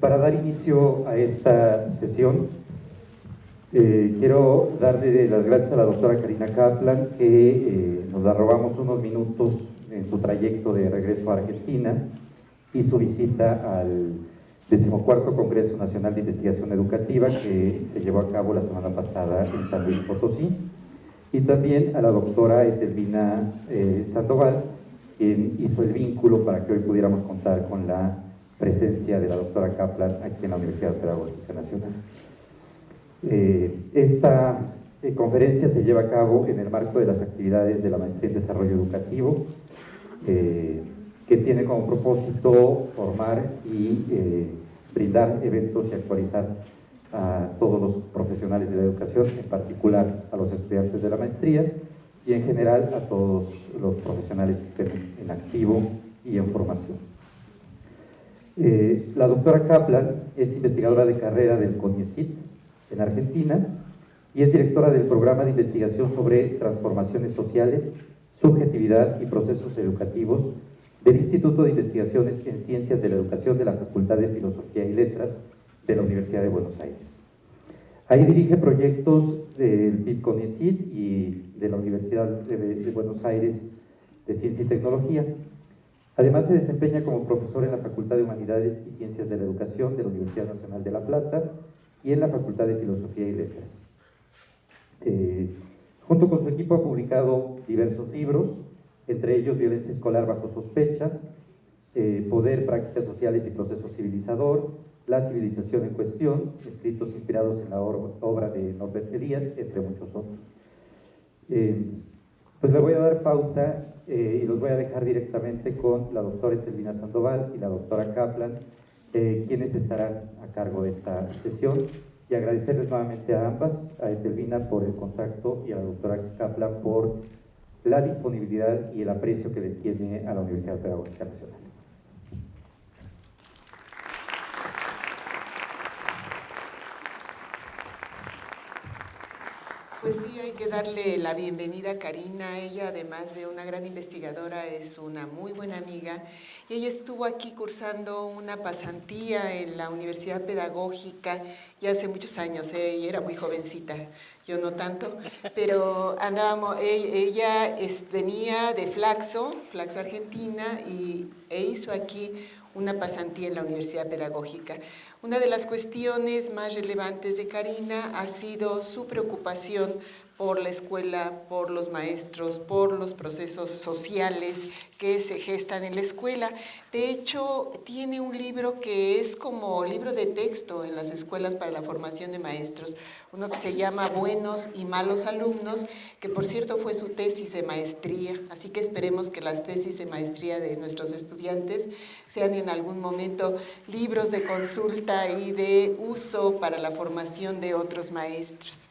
Para dar inicio a esta sesión, quiero darle las gracias a la doctora Karina Kaplan, que nos la robamos unos minutos en su trayecto de regreso a Argentina y su visita al 14º Congreso Nacional de Investigación Educativa, que se llevó a cabo la semana pasada en San Luis Potosí, y también a la doctora Etelvina Sandoval, quien hizo el vínculo para que hoy pudiéramos contar con la presencia de la doctora Kaplan aquí en la Universidad Pedagógica Nacional. Esta conferencia se lleva a cabo en el marco de las actividades de la Maestría en Desarrollo Educativo, que tiene como propósito formar y brindar eventos y actualizar a todos los profesionales de la educación, en particular a los estudiantes de la maestría y en general a todos los profesionales que estén en activo y en formación. La doctora Kaplan es investigadora de carrera del CONIECYT en Argentina y es directora del programa de investigación sobre transformaciones sociales, subjetividad y procesos educativos del Instituto de Investigaciones en Ciencias de la Educación de la Facultad de Filosofía y Letras de la Universidad de Buenos Aires. Ahí dirige proyectos del PIB-CONIECYT y de la Universidad de Buenos Aires de Ciencia y Tecnología. Además, se desempeña como profesor en la Facultad de Humanidades y Ciencias de la Educación de la Universidad Nacional de La Plata y en la Facultad de Filosofía y Letras. Junto con su equipo ha publicado diversos libros, entre ellos Violencia Escolar bajo sospecha, Poder, Prácticas Sociales y Proceso Civilizador, La Civilización en Cuestión, escritos inspirados en la obra de Norbert Elias, entre muchos otros. Pues le voy a dar pauta y los voy a dejar directamente con la doctora Etelvina Sandoval y la doctora Kaplan, quienes estarán a cargo de esta sesión, y agradecerles nuevamente a ambas, a Etelvina por el contacto y a la doctora Kaplan por la disponibilidad y el aprecio que le tiene a la Universidad Pedagógica Nacional. Pues sí, hay que darle la bienvenida a Karina. Ella, además de una gran investigadora, es una muy buena amiga. Y ella estuvo aquí cursando una pasantía en la Universidad Pedagógica ya hace muchos años. Ella era muy jovencita, yo no tanto, pero andábamos. Ella venía de Flaxo Argentina, e hizo aquí una pasantía en la Universidad Pedagógica. Una de las cuestiones más relevantes de Karina ha sido su preocupación por la escuela, por los maestros, por los procesos sociales que se gestan en la escuela. De hecho, tiene un libro que es como libro de texto en las escuelas para la formación de maestros, uno que se llama Buenos y Malos Alumnos, que por cierto fue su tesis de maestría, así que esperemos que las tesis de maestría de nuestros estudiantes sean en algún momento libros de consulta y de uso para la formación de otros maestros.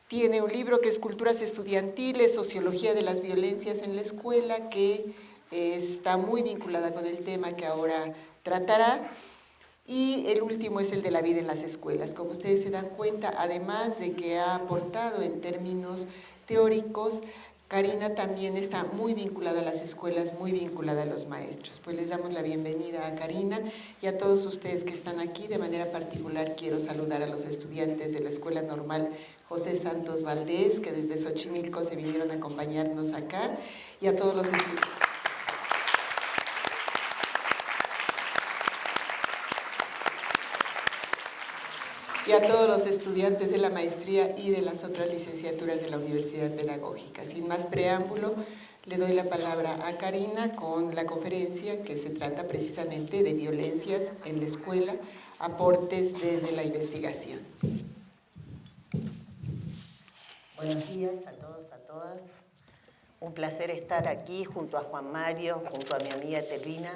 Tiene un libro que es Culturas Estudiantiles, Sociología de las Violencias en la Escuela, que está muy vinculada con el tema que ahora tratará. Y el último es el de la vida en las escuelas. Como ustedes se dan cuenta, además de que ha aportado en términos teóricos, Karina también está muy vinculada a las escuelas, muy vinculada a los maestros. Pues les damos la bienvenida a Karina y a todos ustedes que están aquí. De manera particular quiero saludar a los estudiantes de la Escuela Normal José Santos Valdés, que desde Xochimilco se vinieron a acompañarnos acá, y a todos los estudiantes. Y a todos los estudiantes de la maestría y de las otras licenciaturas de la Universidad Pedagógica. Sin más preámbulo, le doy la palabra a Karina con la conferencia que se trata precisamente de violencias en la escuela, aportes desde la investigación. Buenos días a todos, a todas. Un placer estar aquí junto a Juan Mario, junto a mi amiga Etelvina,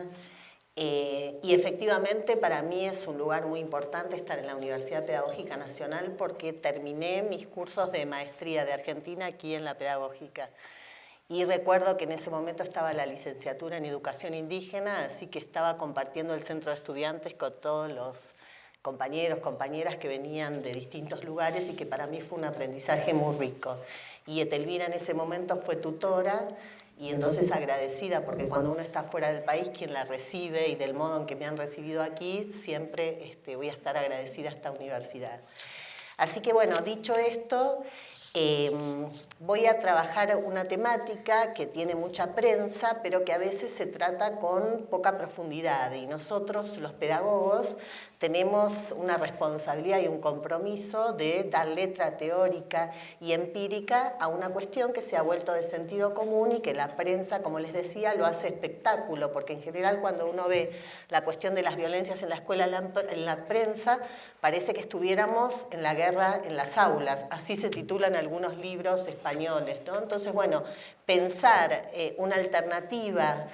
Y efectivamente para mí es un lugar muy importante estar en la Universidad Pedagógica Nacional porque terminé mis cursos de maestría de Argentina aquí en la Pedagógica. Y recuerdo que en ese momento estaba la licenciatura en Educación Indígena, así que estaba compartiendo el centro de estudiantes con todos los compañeros, compañeras que venían de distintos lugares y que para mí fue un aprendizaje muy rico. Y Etelvina en ese momento fue tutora y entonces agradecida, porque cuando uno está fuera del país, quien la recibe y del modo en que me han recibido aquí, siempre voy a estar agradecida a esta universidad. Así que bueno, dicho esto, voy a trabajar una temática que tiene mucha prensa, pero que a veces se trata con poca profundidad. Y nosotros, los pedagogos, tenemos una responsabilidad y un compromiso de dar letra teórica y empírica a una cuestión que se ha vuelto de sentido común y que la prensa, como les decía, lo hace espectáculo, porque en general cuando uno ve la cuestión de las violencias en la escuela, en la prensa, parece que estuviéramos en la guerra en las aulas. Así se titulan algunos libros españoles, ¿no? Entonces, bueno, pensar una alternativa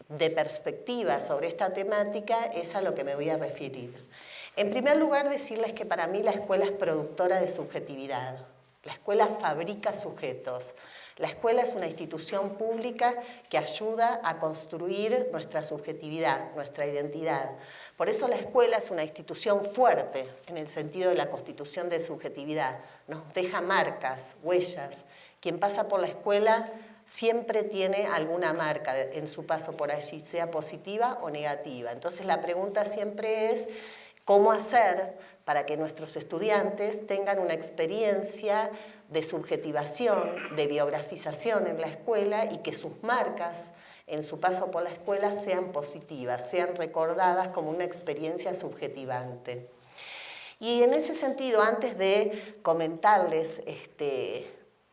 de perspectiva sobre esta temática es a lo que me voy a referir. En primer lugar, decirles que para mí la escuela es productora de subjetividad. La escuela fabrica sujetos. La escuela es una institución pública que ayuda a construir nuestra subjetividad, nuestra identidad. Por eso la escuela es una institución fuerte en el sentido de la constitución de subjetividad. Nos deja marcas, huellas. Quien pasa por la escuela siempre tiene alguna marca en su paso por allí, sea positiva o negativa. Entonces la pregunta siempre es cómo hacer para que nuestros estudiantes tengan una experiencia de subjetivación, de biografización en la escuela y que sus marcas en su paso por la escuela sean positivas, sean recordadas como una experiencia subjetivante. Y en ese sentido, antes de comentarles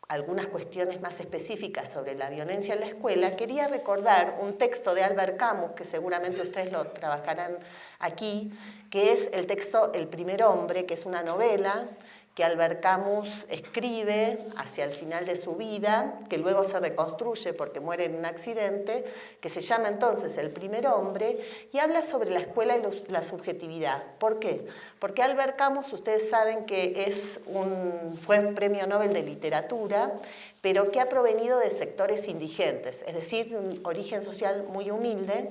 algunas cuestiones más específicas sobre la violencia en la escuela, quería recordar un texto de Albert Camus, que seguramente ustedes lo trabajarán aquí, que es el texto El primer hombre, que es una novela que Albert Camus escribe hacia el final de su vida, que luego se reconstruye porque muere en un accidente, que se llama entonces El primer hombre, y habla sobre la escuela y la subjetividad. ¿Por qué? Porque Albert Camus, ustedes saben que fue premio Nobel de Literatura, pero que ha provenido de sectores indigentes, es decir, de un origen social muy humilde,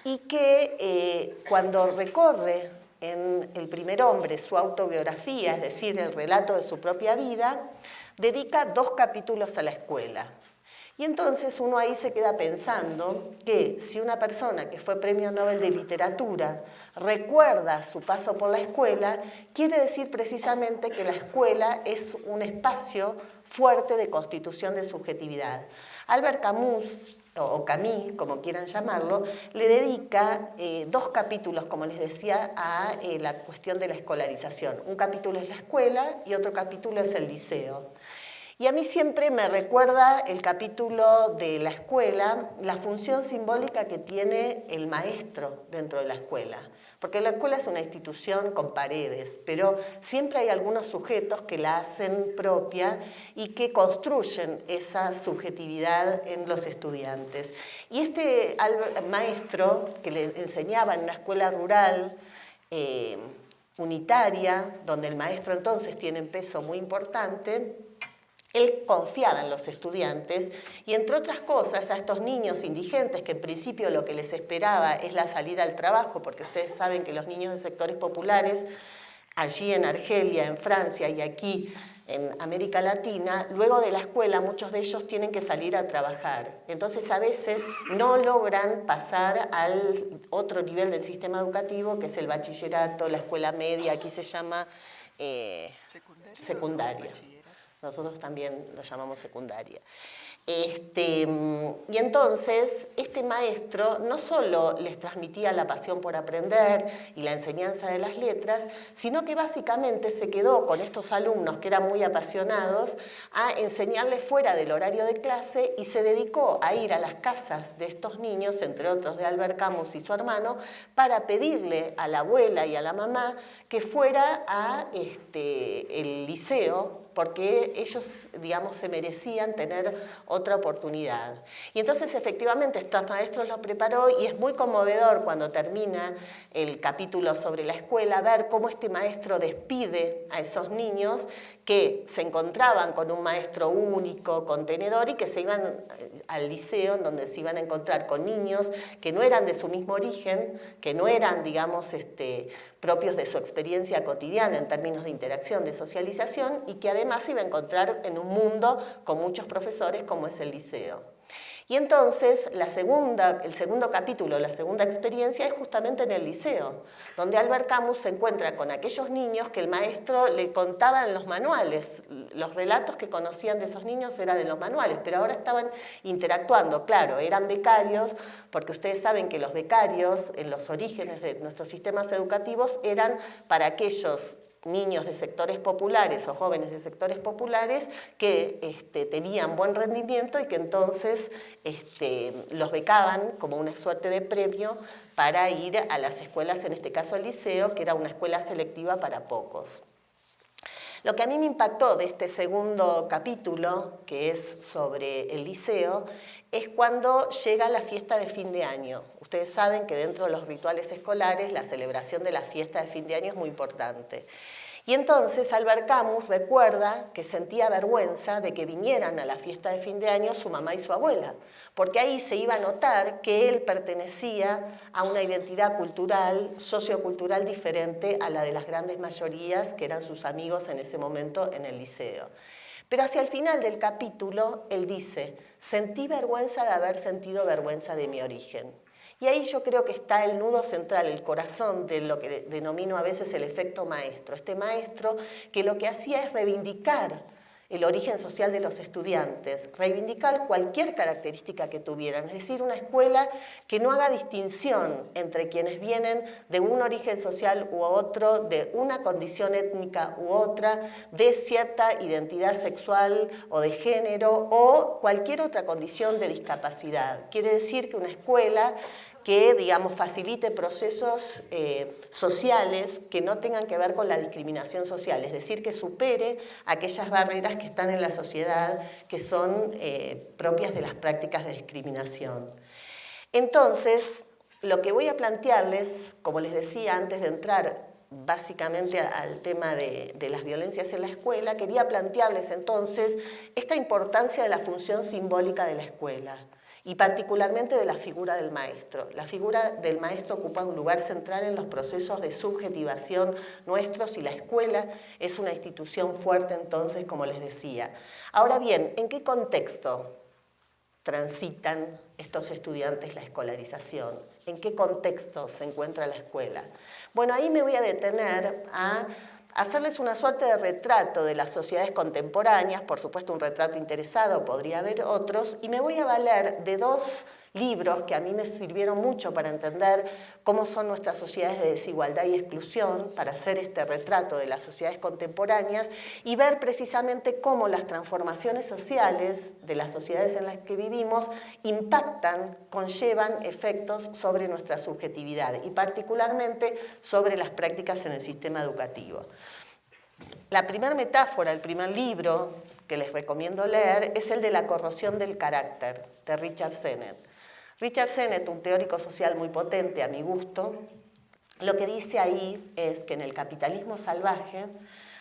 y que cuando recorre en El primer hombre su autobiografía, es decir, el relato de su propia vida, dedica 2 capítulos a la escuela. Y entonces uno ahí se queda pensando que si una persona que fue premio Nobel de Literatura recuerda su paso por la escuela, quiere decir precisamente que la escuela es un espacio fuerte de constitución de subjetividad. Albert Camus, o Camus, como quieran llamarlo, le dedica 2 capítulos, como les decía, a la cuestión de la escolarización. Un capítulo es la escuela y otro capítulo es el liceo. Y a mí siempre me recuerda el capítulo de la escuela, la función simbólica que tiene el maestro dentro de la escuela. Porque la escuela es una institución con paredes, pero siempre hay algunos sujetos que la hacen propia y que construyen esa subjetividad en los estudiantes. Y este maestro que le enseñaba en una escuela rural, unitaria, donde el maestro entonces tiene un peso muy importante, él confiaba en los estudiantes y, entre otras cosas, a estos niños indigentes, que en principio lo que les esperaba es la salida al trabajo, porque ustedes saben que los niños de sectores populares, allí en Argelia, en Francia y aquí en América Latina, luego de la escuela muchos de ellos tienen que salir a trabajar. Entonces a veces no logran pasar al otro nivel del sistema educativo, que es el bachillerato, la escuela media, aquí se llama secundaria. Nosotros también lo llamamos secundaria. Y entonces, este maestro no solo les transmitía la pasión por aprender y la enseñanza de las letras, sino que básicamente se quedó con estos alumnos que eran muy apasionados a enseñarles fuera del horario de clase y se dedicó a ir a las casas de estos niños, entre otros de Albert Camus y su hermano, para pedirle a la abuela y a la mamá que fuera a el liceo porque ellos, digamos, se merecían tener otra oportunidad. Y entonces, efectivamente, estos maestros los preparó y es muy conmovedor cuando termina el capítulo sobre la escuela ver cómo este maestro despide a esos niños que se encontraban con un maestro único, contenedor, y que se iban al liceo, en donde se iban a encontrar con niños que no eran de su mismo origen, que no eran, digamos, propios de su experiencia cotidiana en términos de interacción, de socialización, y que además se iba a encontrar en un mundo con muchos profesores como es el liceo. Y entonces el segundo capítulo, la segunda experiencia es justamente en el liceo, donde Albert Camus se encuentra con aquellos niños que el maestro le contaba en los manuales. Los relatos que conocían de esos niños eran de los manuales, pero ahora estaban interactuando. Claro, eran becarios, porque ustedes saben que los becarios, en los orígenes de nuestros sistemas educativos, eran para aquellos niños de sectores populares o jóvenes de sectores populares que tenían buen rendimiento y que entonces los becaban como una suerte de premio para ir a las escuelas, en este caso al liceo, que era una escuela selectiva para pocos. Lo que a mí me impactó de este segundo capítulo, que es sobre el liceo, es cuando llega la fiesta de fin de año. Ustedes saben que dentro de los rituales escolares la celebración de la fiesta de fin de año es muy importante. Y entonces Albert Camus recuerda que sentía vergüenza de que vinieran a la fiesta de fin de año su mamá y su abuela, porque ahí se iba a notar que él pertenecía a una identidad cultural, sociocultural diferente a la de las grandes mayorías que eran sus amigos en ese momento en el liceo. Pero hacia el final del capítulo, él dice, sentí vergüenza de haber sentido vergüenza de mi origen. Y ahí yo creo que está el nudo central, el corazón de lo que denomino a veces el efecto maestro. Este maestro que lo que hacía es reivindicar el origen social de los estudiantes, reivindicar cualquier característica que tuvieran, es decir, una escuela que no haga distinción entre quienes vienen de un origen social u otro, de una condición étnica u otra, de cierta identidad sexual o de género o cualquier otra condición de discapacidad. Quiere decir que una escuela que, digamos, facilite procesos sociales que no tengan que ver con la discriminación social, es decir, que supere aquellas barreras que están en la sociedad que son propias de las prácticas de discriminación. Entonces, lo que voy a plantearles, como les decía antes de entrar básicamente al tema de las violencias en la escuela, quería plantearles entonces esta importancia de la función simbólica de la escuela, y particularmente de la figura del maestro. La figura del maestro ocupa un lugar central en los procesos de subjetivación nuestros y la escuela es una institución fuerte entonces, como les decía. Ahora bien, ¿en qué contexto transitan estos estudiantes la escolarización? ¿En qué contexto se encuentra la escuela? Bueno, ahí me voy a detener a hacerles una suerte de retrato de las sociedades contemporáneas, por supuesto un retrato interesado, podría haber otros, y me voy a valer de dos libros que a mí me sirvieron mucho para entender cómo son nuestras sociedades de desigualdad y exclusión, para hacer este retrato de las sociedades contemporáneas y ver precisamente cómo las transformaciones sociales de las sociedades en las que vivimos impactan, conllevan efectos sobre nuestra subjetividad y particularmente sobre las prácticas en el sistema educativo. La primera metáfora, el primer libro que les recomiendo leer es el de La corrosión del carácter, de Richard Sennett. Richard Sennett, un teórico social muy potente a mi gusto, lo que dice ahí es que en el capitalismo salvaje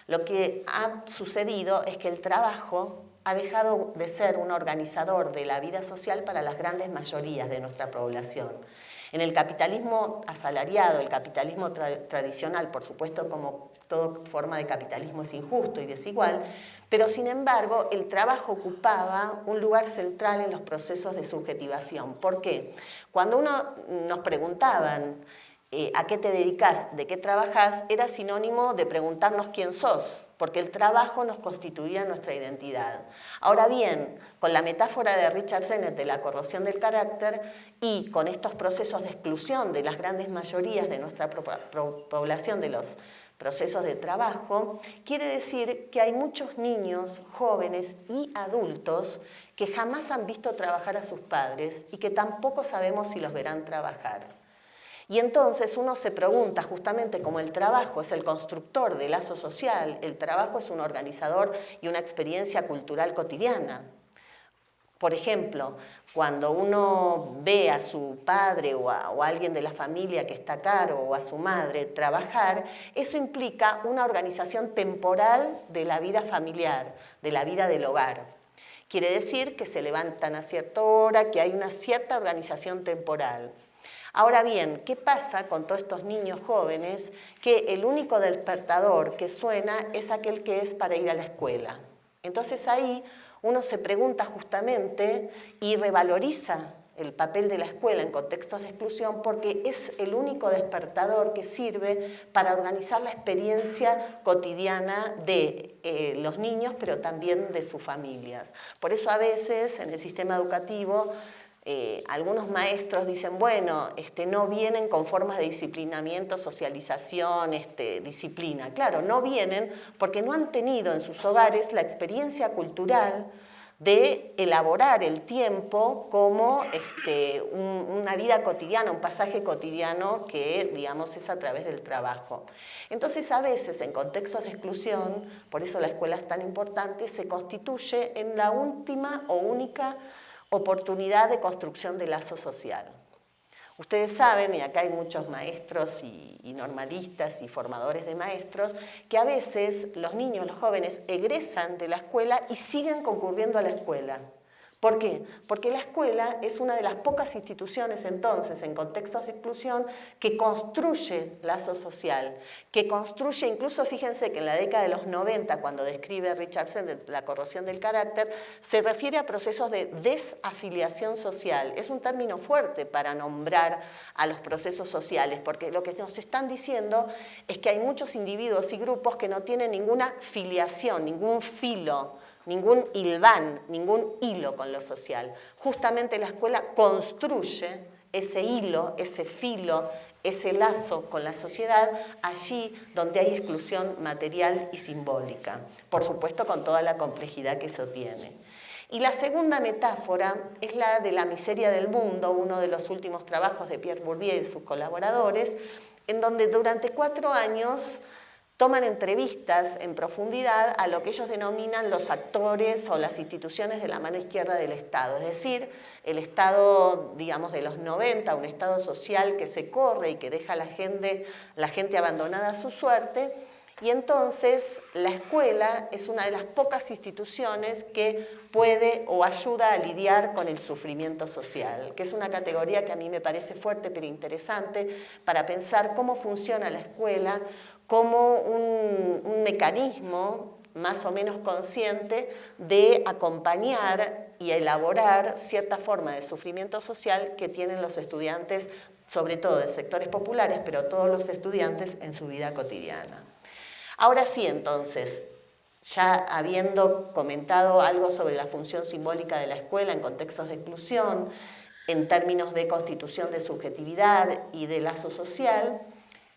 lo que ha sucedido es que el trabajo ha dejado de ser un organizador de la vida social para las grandes mayorías de nuestra población. En el capitalismo asalariado, el capitalismo tradicional, por supuesto, como toda forma de capitalismo es injusto y desigual, pero sin embargo el trabajo ocupaba un lugar central en los procesos de subjetivación. ¿Por qué? Cuando nos preguntaban ¿a qué te dedicas? ¿De qué trabajás? Era sinónimo de preguntarnos quién sos, porque el trabajo nos constituía nuestra identidad. Ahora bien, con la metáfora de Richard Sennett de la corrosión del carácter y con estos procesos de exclusión de las grandes mayorías de nuestra población de los procesos de trabajo, quiere decir que hay muchos niños, jóvenes y adultos que jamás han visto trabajar a sus padres y que tampoco sabemos si los verán trabajar. Y entonces uno se pregunta, justamente como el trabajo es el constructor de lazo social, el trabajo es un organizador y una experiencia cultural cotidiana. Por ejemplo, cuando uno ve a su padre o a alguien de la familia que está a cargo o a su madre trabajar, eso implica una organización temporal de la vida familiar, de la vida del hogar. Quiere decir que se levantan a cierta hora, que hay una cierta organización temporal. Ahora bien, ¿qué pasa con todos estos niños jóvenes que el único despertador que suena es aquel que es para ir a la escuela? Entonces ahí uno se pregunta justamente y revaloriza el papel de la escuela en contextos de exclusión porque es el único despertador que sirve para organizar la experiencia cotidiana de los niños, pero también de sus familias. Por eso a veces en el sistema educativo algunos maestros dicen, bueno, no vienen con formas de disciplinamiento, socialización, disciplina. Claro, no vienen porque no han tenido en sus hogares la experiencia cultural de elaborar el tiempo como una vida cotidiana, un pasaje cotidiano que, digamos, es a través del trabajo. Entonces, a veces, en contextos de exclusión, por eso la escuela es tan importante, se constituye en la última o única oportunidad de construcción de lazo social. Ustedes saben, y acá hay muchos maestros y normalistas y formadores de maestros, que a veces los niños, los jóvenes, egresan de la escuela y siguen concurriendo a la escuela. ¿Por qué? Porque la escuela es una de las pocas instituciones entonces, en contextos de exclusión, que construye lazo social, que construye, incluso fíjense que en la década de los 90, cuando describe Richardson la corrosión del carácter, se refiere a procesos de desafiliación social. Es un término fuerte para nombrar a los procesos sociales, porque lo que nos están diciendo es que hay muchos individuos y grupos que no tienen ninguna filiación, ningún filo, ningún hilván, ningún hilo con lo social. Justamente la escuela construye ese hilo, ese filo, ese lazo con la sociedad allí donde hay exclusión material y simbólica. Por supuesto, con toda la complejidad que eso tiene. Y la segunda metáfora es la de la miseria del mundo, uno de los últimos trabajos de Pierre Bourdieu y sus colaboradores, en donde durante 4 años toman entrevistas en profundidad a lo que ellos denominan los actores o las instituciones de la mano izquierda del Estado, es decir, el Estado, digamos, de los 90, un Estado social que se corre y que deja a la gente abandonada a su suerte. Y entonces la escuela es una de las pocas instituciones que puede o ayuda a lidiar con el sufrimiento social, que es una categoría que a mí me parece fuerte pero interesante para pensar cómo funciona la escuela como un mecanismo más o menos consciente de acompañar y elaborar cierta forma de sufrimiento social que tienen los estudiantes, sobre todo de sectores populares, pero todos los estudiantes en su vida cotidiana. Ahora sí, entonces, ya habiendo comentado algo sobre la función simbólica de la escuela en contextos de exclusión, en términos de constitución de subjetividad y de lazo social,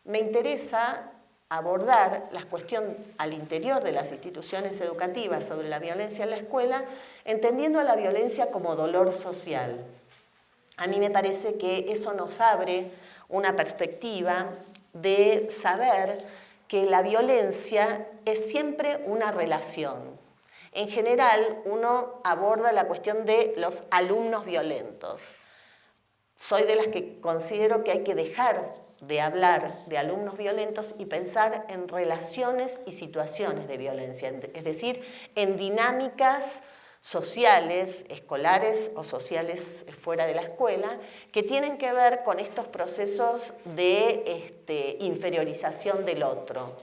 me interesa abordar la cuestión al interior de las instituciones educativas sobre la violencia en la escuela, entendiendo a la violencia como dolor social. A mí me parece que eso nos abre una perspectiva de saber que la violencia es siempre una relación. En general, uno aborda la cuestión de los alumnos violentos. Soy de las que considero que hay que dejar de hablar de alumnos violentos y pensar en relaciones y situaciones de violencia, es decir, en dinámicas sociales, escolares o sociales fuera de la escuela, que tienen que ver con estos procesos de inferiorización del otro.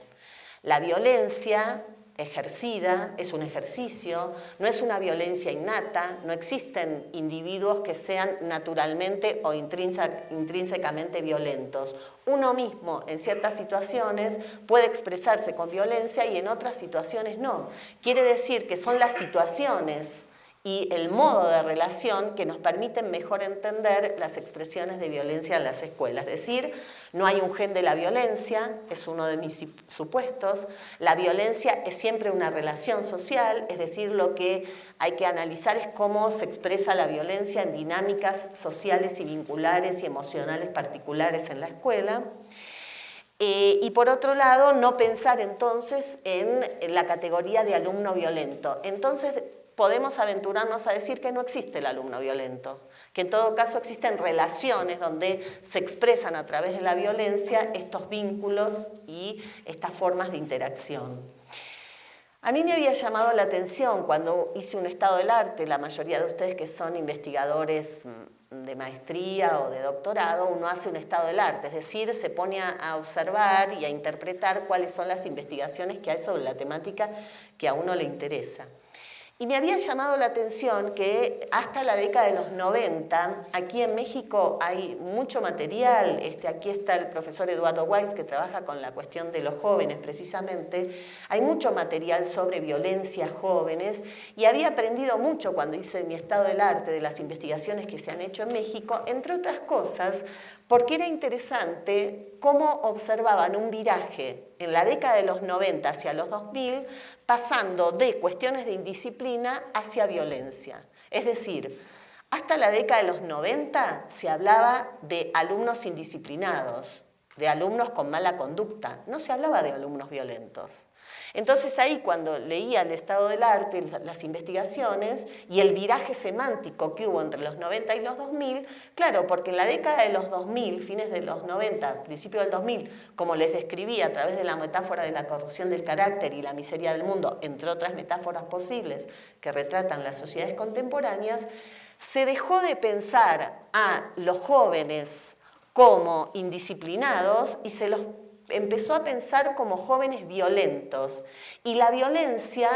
La violencia ejercida es un ejercicio, no es una violencia innata, no existen individuos que sean naturalmente o intrínsecamente violentos. Uno mismo en ciertas situaciones puede expresarse con violencia y en otras situaciones no. Quiere decir que son las situaciones y el modo de relación que nos permiten mejor entender las expresiones de violencia en las escuelas. Es decir, no hay un gen de la violencia, es uno de mis supuestos. La violencia es siempre una relación social, es decir, lo que hay que analizar es cómo se expresa la violencia en dinámicas sociales y vinculares y emocionales particulares en la escuela. Y por otro lado, no pensar entonces en la categoría de alumno violento. Entonces, podemos aventurarnos a decir que no existe el alumno violento, que en todo caso existen relaciones donde se expresan a través de la violencia estos vínculos y estas formas de interacción. A mí me había llamado la atención cuando hice un estado del arte, la mayoría de ustedes que son investigadores de maestría o de doctorado, uno hace un estado del arte, es decir, se pone a observar y a interpretar cuáles son las investigaciones que hay sobre la temática que a uno le interesa. Y me había llamado la atención que hasta la década de los 90, aquí en México hay mucho material, aquí está el profesor Eduardo Weiss que trabaja con la cuestión de los jóvenes precisamente, hay mucho material sobre violencias jóvenes y había aprendido mucho cuando hice mi estado del arte de las investigaciones que se han hecho en México, entre otras cosas, porque era interesante cómo observaban un viraje en la década de los 90 hacia los 2000, pasando de cuestiones de indisciplina hacia violencia. Es decir, hasta la década de los 90 se hablaba de alumnos indisciplinados, de alumnos con mala conducta, no se hablaba de alumnos violentos. Entonces ahí cuando leía el estado del arte, las investigaciones y el viraje semántico que hubo entre los 90 y los 2000, claro, porque en la década de los 2000, fines de los 90, principio del 2000, como les describí a través de la metáfora de la corrupción del carácter y la miseria del mundo, entre otras metáforas posibles que retratan las sociedades contemporáneas, se dejó de pensar a los jóvenes como indisciplinados y se los empezó a pensar como jóvenes violentos y la violencia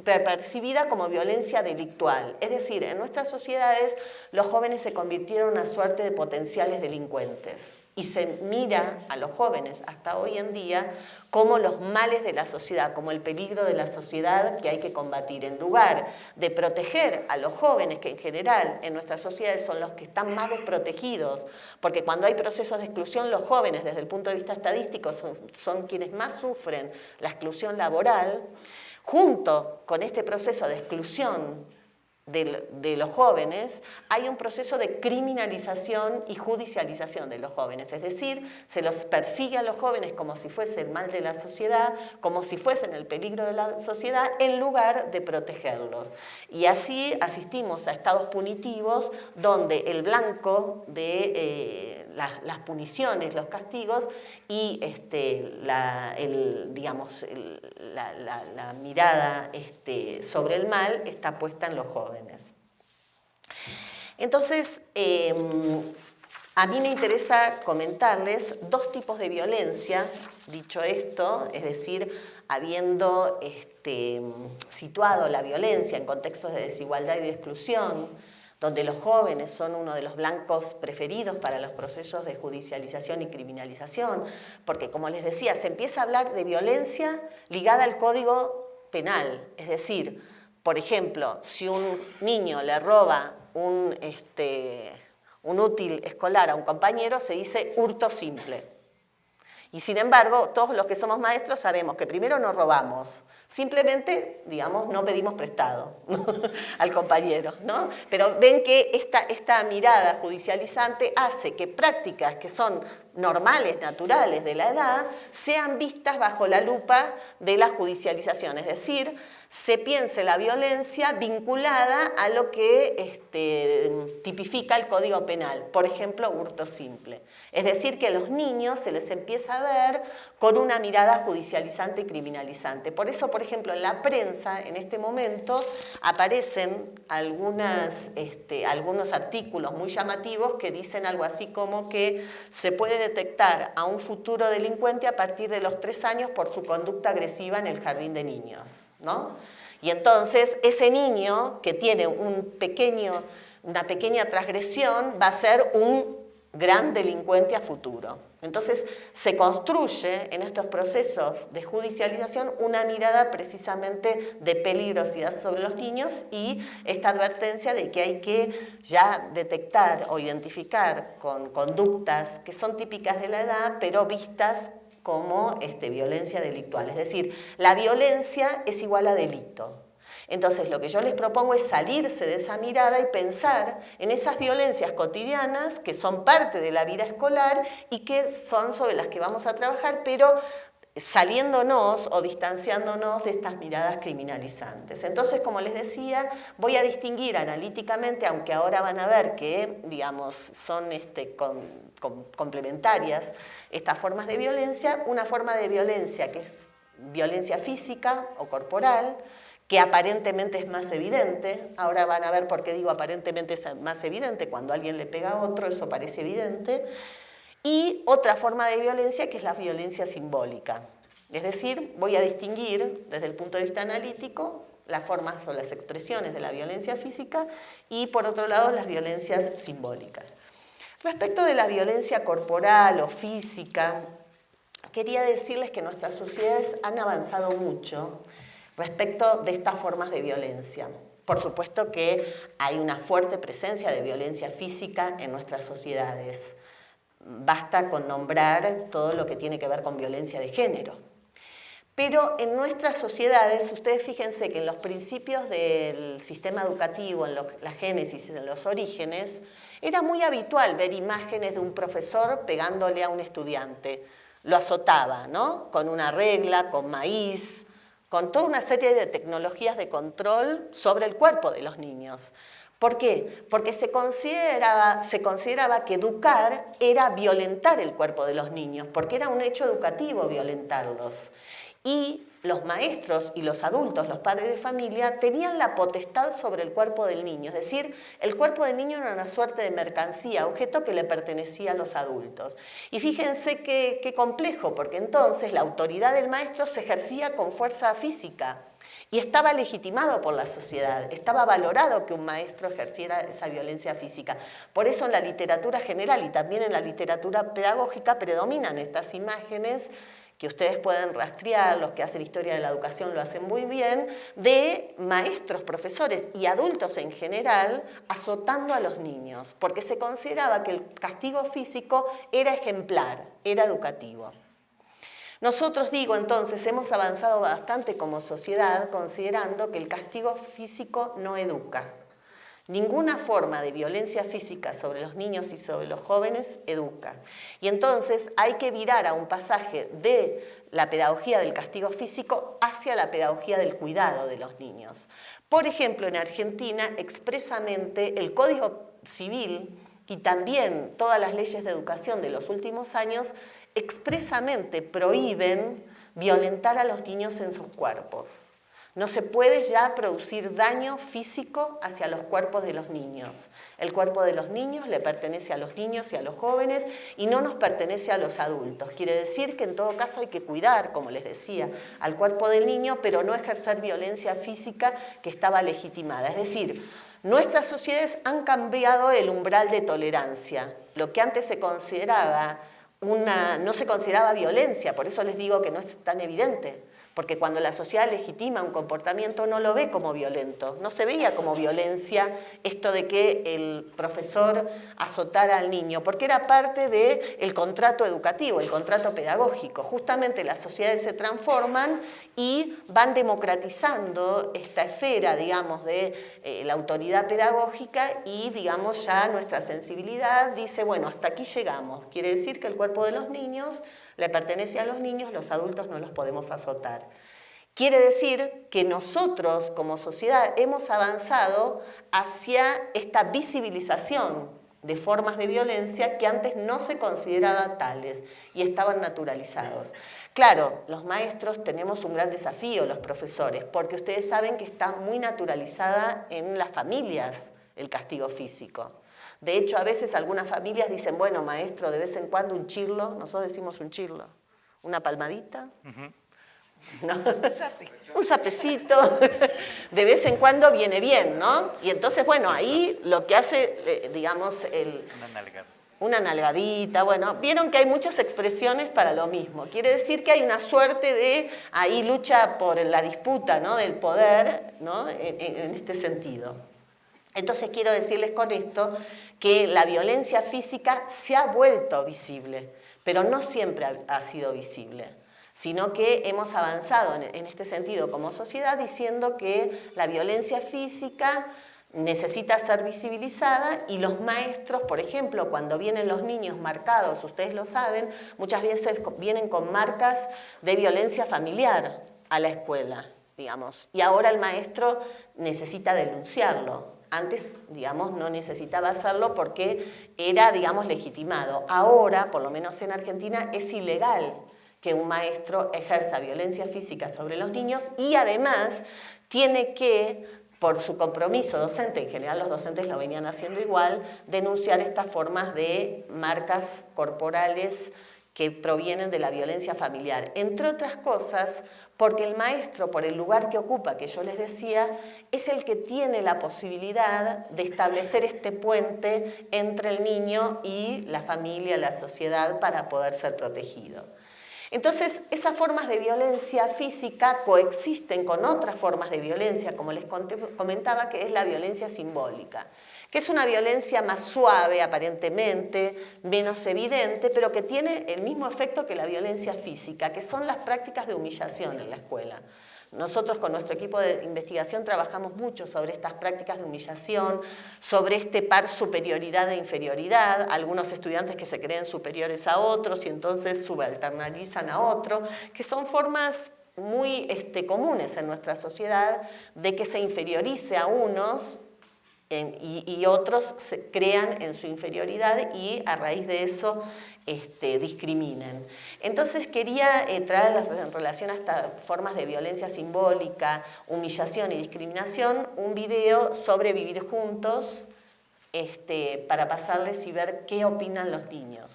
percibida como violencia delictual. Es decir, en nuestras sociedades los jóvenes se convirtieron en una suerte de potenciales delincuentes y se mira a los jóvenes hasta hoy en día como los males de la sociedad, como el peligro de la sociedad que hay que combatir. En lugar de proteger a los jóvenes, que en general en nuestras sociedades son los que están más desprotegidos, porque cuando hay procesos de exclusión, los jóvenes desde el punto de vista estadístico son quienes más sufren la exclusión laboral, junto con este proceso de exclusión de los jóvenes, hay un proceso de criminalización y judicialización de los jóvenes. Es decir, se los persigue a los jóvenes como si fuese el mal de la sociedad, como si fuesen el peligro de la sociedad, en lugar de protegerlos. Y así asistimos a estados punitivos donde el blanco de las puniciones, los castigos y la mirada sobre el mal está puesta en los jóvenes. Entonces, a mí me interesa comentarles dos tipos de violencia, dicho esto, es decir, habiendo situado la violencia en contextos de desigualdad y de exclusión, donde los jóvenes son uno de los blancos preferidos para los procesos de judicialización y criminalización, porque como les decía, se empieza a hablar de violencia ligada al Código Penal, es decir, por ejemplo, si un niño le roba un útil escolar a un compañero, se dice hurto simple. Y sin embargo, todos los que somos maestros sabemos que primero no robamos, simplemente, digamos, no pedimos prestado al compañero, ¿no? Pero ven que esta mirada judicializante hace que prácticas que son normales, naturales de la edad, sean vistas bajo la lupa de la judicialización, es decir, se piense la violencia vinculada a lo que tipifica el Código Penal, por ejemplo, hurto simple. Es decir, que a los niños se les empieza a ver con una mirada judicializante y criminalizante. Por eso, por ejemplo, en la prensa, en este momento, aparecen algunos artículos muy llamativos que dicen algo así como que se puede detectar a un futuro delincuente a partir de los 3 años por su conducta agresiva en el jardín de niños, ¿no? Y entonces ese niño que tiene una pequeña transgresión va a ser un gran delincuente a futuro. Entonces se construye en estos procesos de judicialización una mirada precisamente de peligrosidad sobre los niños y esta advertencia de que hay que ya detectar o identificar con conductas que son típicas de la edad, pero vistas como violencia delictual. Es decir, la violencia es igual a delito. Entonces, lo que yo les propongo es salirse de esa mirada y pensar en esas violencias cotidianas que son parte de la vida escolar y que son sobre las que vamos a trabajar, pero saliéndonos o distanciándonos de estas miradas criminalizantes. Entonces, como les decía, voy a distinguir analíticamente, aunque ahora van a ver que, digamos, son complementarias estas formas de violencia, una forma de violencia que es violencia física o corporal, que aparentemente es más evidente. Ahora van a ver por qué digo aparentemente es más evidente. Cuando alguien le pega a otro, eso parece evidente. Y otra forma de violencia que es la violencia simbólica. Es decir, voy a distinguir desde el punto de vista analítico las formas o las expresiones de la violencia física y, por otro lado, las violencias simbólicas. Respecto de la violencia corporal o física, quería decirles que nuestras sociedades han avanzado mucho respecto de estas formas de violencia. Por supuesto que hay una fuerte presencia de violencia física en nuestras sociedades. Basta con nombrar todo lo que tiene que ver con violencia de género. Pero en nuestras sociedades, ustedes fíjense que en los principios del sistema educativo, en la génesis, en los orígenes, era muy habitual ver imágenes de un profesor pegándole a un estudiante. Lo azotaba, ¿no? Con una regla, con maíz, con toda una serie de tecnologías de control sobre el cuerpo de los niños. ¿Por qué? Porque se consideraba que educar era violentar el cuerpo de los niños, porque era un hecho educativo violentarlos. Y los maestros y los adultos, los padres de familia, tenían la potestad sobre el cuerpo del niño. Es decir, el cuerpo del niño era una suerte de mercancía, objeto que le pertenecía a los adultos. Y fíjense qué complejo, porque entonces la autoridad del maestro se ejercía con fuerza física. Y estaba legitimado por la sociedad, estaba valorado que un maestro ejerciera esa violencia física. Por eso en la literatura general y también en la literatura pedagógica predominan estas imágenes que ustedes pueden rastrear, los que hacen historia de la educación lo hacen muy bien, de maestros, profesores y adultos en general azotando a los niños, porque se consideraba que el castigo físico era ejemplar, era educativo. Nosotros, digo, entonces, hemos avanzado bastante como sociedad considerando que el castigo físico no educa. Ninguna forma de violencia física sobre los niños y sobre los jóvenes educa. Y entonces hay que virar a un pasaje de la pedagogía del castigo físico hacia la pedagogía del cuidado de los niños. Por ejemplo, en Argentina, expresamente el Código Civil y también todas las leyes de educación de los últimos años expresamente prohíben violentar a los niños en sus cuerpos. No se puede ya producir daño físico hacia los cuerpos de los niños. El cuerpo de los niños le pertenece a los niños y a los jóvenes y no nos pertenece a los adultos. Quiere decir que en todo caso hay que cuidar, como les decía, al cuerpo del niño, pero no ejercer violencia física que estaba legitimada. Es decir, nuestras sociedades han cambiado el umbral de tolerancia. Lo que antes se consideraba no se consideraba violencia, por eso les digo que no es tan evidente. Porque cuando la sociedad legitima un comportamiento no lo ve como violento, no se veía como violencia esto de que el profesor azotara al niño, porque era parte del contrato educativo, el contrato pedagógico. Justamente las sociedades se transforman y van democratizando esta esfera, digamos, de la autoridad pedagógica y, digamos, ya nuestra sensibilidad dice, bueno, hasta aquí llegamos. Quiere decir que el cuerpo de los niños le pertenece a los niños, los adultos no los podemos azotar. Quiere decir que nosotros como sociedad hemos avanzado hacia esta visibilización de formas de violencia que antes no se consideraban tales y estaban naturalizados. Claro, los maestros tenemos un gran desafío, los profesores, porque ustedes saben que está muy naturalizada en las familias el castigo físico. De hecho, a veces algunas familias dicen, bueno, maestro, de vez en cuando un chirlo, nosotros decimos un chirlo, una palmadita, ¿no? Un sapecito, de vez en cuando viene bien, ¿no? Y entonces, bueno, ahí lo que hace, digamos, Una nalgada. una nalgadita, bueno, vieron que hay muchas expresiones para lo mismo. Quiere decir que hay una suerte de, ahí lucha por la disputa, ¿no?, del poder, ¿no?, en este sentido. Entonces quiero decirles con esto que la violencia física se ha vuelto visible, pero no siempre ha sido visible, sino que hemos avanzado en este sentido como sociedad diciendo que la violencia física necesita ser visibilizada y los maestros, por ejemplo, cuando vienen los niños marcados, ustedes lo saben, muchas veces vienen con marcas de violencia familiar a la escuela, digamos, y ahora el maestro necesita denunciarlo. Antes, digamos, no necesitaba hacerlo porque era, digamos, legitimado. Ahora, por lo menos en Argentina, es ilegal que un maestro ejerza violencia física sobre los niños y además tiene que, por su compromiso docente, en general los docentes lo venían haciendo igual, denunciar estas formas de marcas corporales que provienen de la violencia familiar. Entre otras cosas, porque el maestro, por el lugar que ocupa, que yo les decía, es el que tiene la posibilidad de establecer este puente entre el niño y la familia, la sociedad, para poder ser protegido. Entonces, esas formas de violencia física coexisten con otras formas de violencia, como les comentaba, que es la violencia simbólica, que es una violencia más suave, aparentemente, menos evidente, pero que tiene el mismo efecto que la violencia física, que son las prácticas de humillación en la escuela. Nosotros con nuestro equipo de investigación trabajamos mucho sobre estas prácticas de humillación, sobre este par superioridad e inferioridad, algunos estudiantes que se creen superiores a otros y entonces subalternalizan a otro, que son formas muy comunes en nuestra sociedad de que se inferiorice a unos y otros se crean en su inferioridad y a raíz de eso discriminen. Entonces quería traer en relación a estas formas de violencia simbólica, humillación y discriminación, un video sobre vivir juntos para pasarles y ver qué opinan los niños.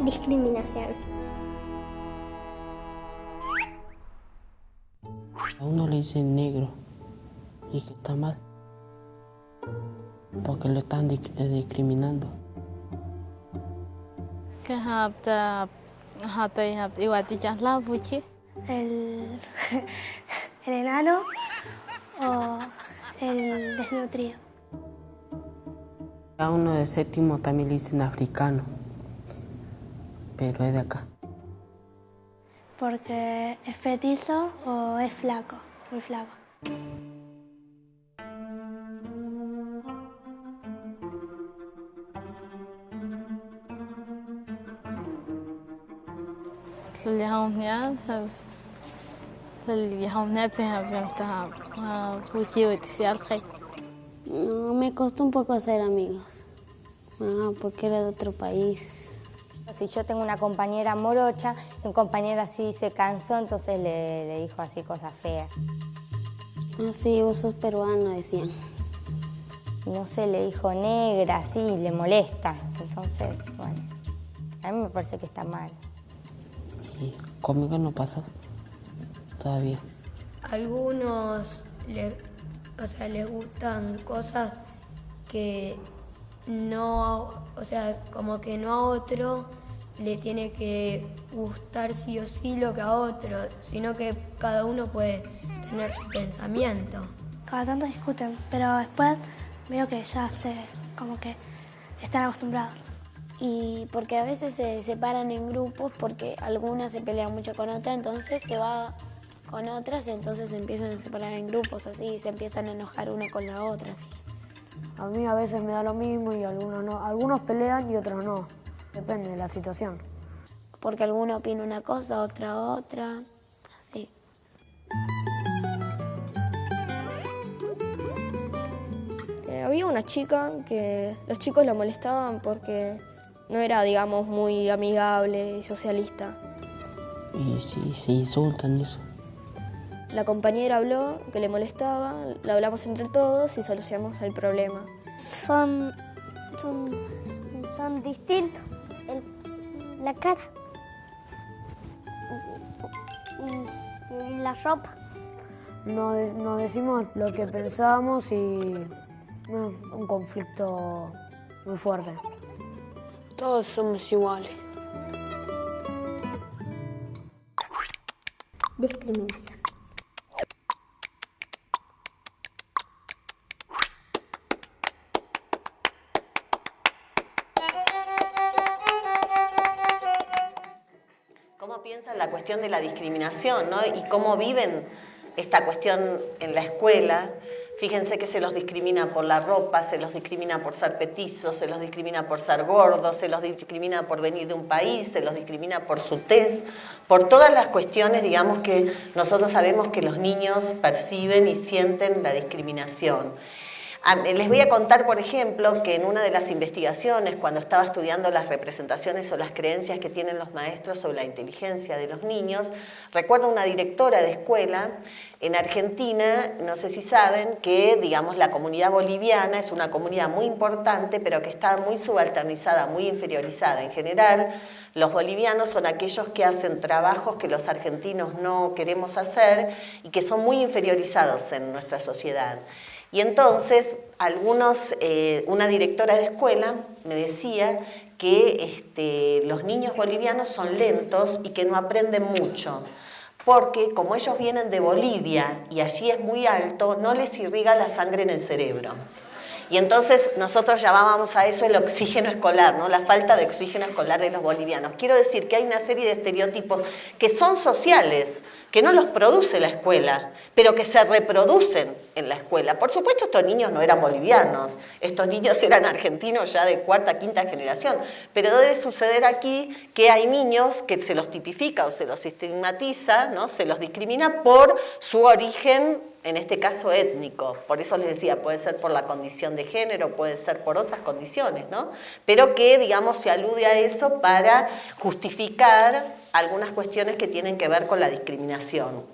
Discriminación. A uno le dicen negro y que está mal porque lo están discriminando. El enano o el desnutrido. A uno de séptimo también le dicen africano, pero es de acá. Porque es petizo o es flaco, muy flaco. No, me costó un poco hacer amigos, porque era de otro país. Si yo tengo una compañera morocha, un compañero así se cansó, entonces le dijo así cosas feas. Ah, sí, vos sos peruano, decían. No sé, le dijo negra, así, le molesta. Entonces, bueno, a mí me parece que está mal. Y conmigo no pasa todavía. Algunos les gustan cosas que no, o sea, como que no a otro le tiene que gustar sí o sí lo que a otro, sino que cada uno puede tener su pensamiento. Cada tanto discuten, pero después veo que ya como que están acostumbrados. Y porque a veces se separan en grupos porque algunas se pelean mucho con otras, entonces se va con otras, entonces se empiezan a separar en grupos así, se empiezan a enojar una con la otra, así. A mí a veces me da lo mismo y algunos no. Algunos pelean y otros no. Depende de la situación. Porque alguno opina una cosa, otra, así. Había una chica que los chicos la molestaban porque no era, digamos, muy amigable y socialista. Y sí, se insultan y eso. La compañera habló que le molestaba, lo hablamos entre todos y solucionamos el problema. Son distintos. La cara. Y la ropa. Nos decimos lo que pensamos y no es un conflicto muy fuerte. Todos somos iguales. Discriminación. ¿Cómo piensan la cuestión de la discriminación, ¿no? Y cómo viven esta cuestión en la escuela? Fíjense que se los discrimina por la ropa, se los discrimina por ser petizos, se los discrimina por ser gordos, se los discrimina por venir de un país, se los discrimina por su tez, por todas las cuestiones, digamos, que nosotros sabemos que los niños perciben y sienten la discriminación. Les voy a contar, por ejemplo, que en una de las investigaciones, cuando estaba estudiando las representaciones o las creencias que tienen los maestros sobre la inteligencia de los niños, recuerdo una directora de escuela en Argentina, no sé si saben, que, digamos, la comunidad boliviana es una comunidad muy importante, pero que está muy subalternizada, muy inferiorizada. En general, los bolivianos son aquellos que hacen trabajos que los argentinos no queremos hacer y que son muy inferiorizados en nuestra sociedad. Y entonces, una directora de escuela me decía que los niños bolivianos son lentos y que no aprenden mucho, porque como ellos vienen de Bolivia y allí es muy alto, no les irriga la sangre en el cerebro. Y entonces nosotros llamábamos a eso el oxígeno escolar, ¿no? La falta de oxígeno escolar de los bolivianos. Quiero decir que hay una serie de estereotipos que son sociales, que no los produce la escuela, pero que se reproducen en la escuela. Por supuesto, estos niños no eran bolivianos, estos niños eran argentinos ya de cuarta, quinta generación, pero debe suceder aquí que hay niños que se los tipifica o se los estigmatiza, ¿no? Se los discrimina por su origen, en este caso étnico. Por eso les decía, puede ser por la condición de género, puede ser por otras condiciones, ¿no? Pero que, digamos, se alude a eso para justificar algunas cuestiones que tienen que ver con la discriminación.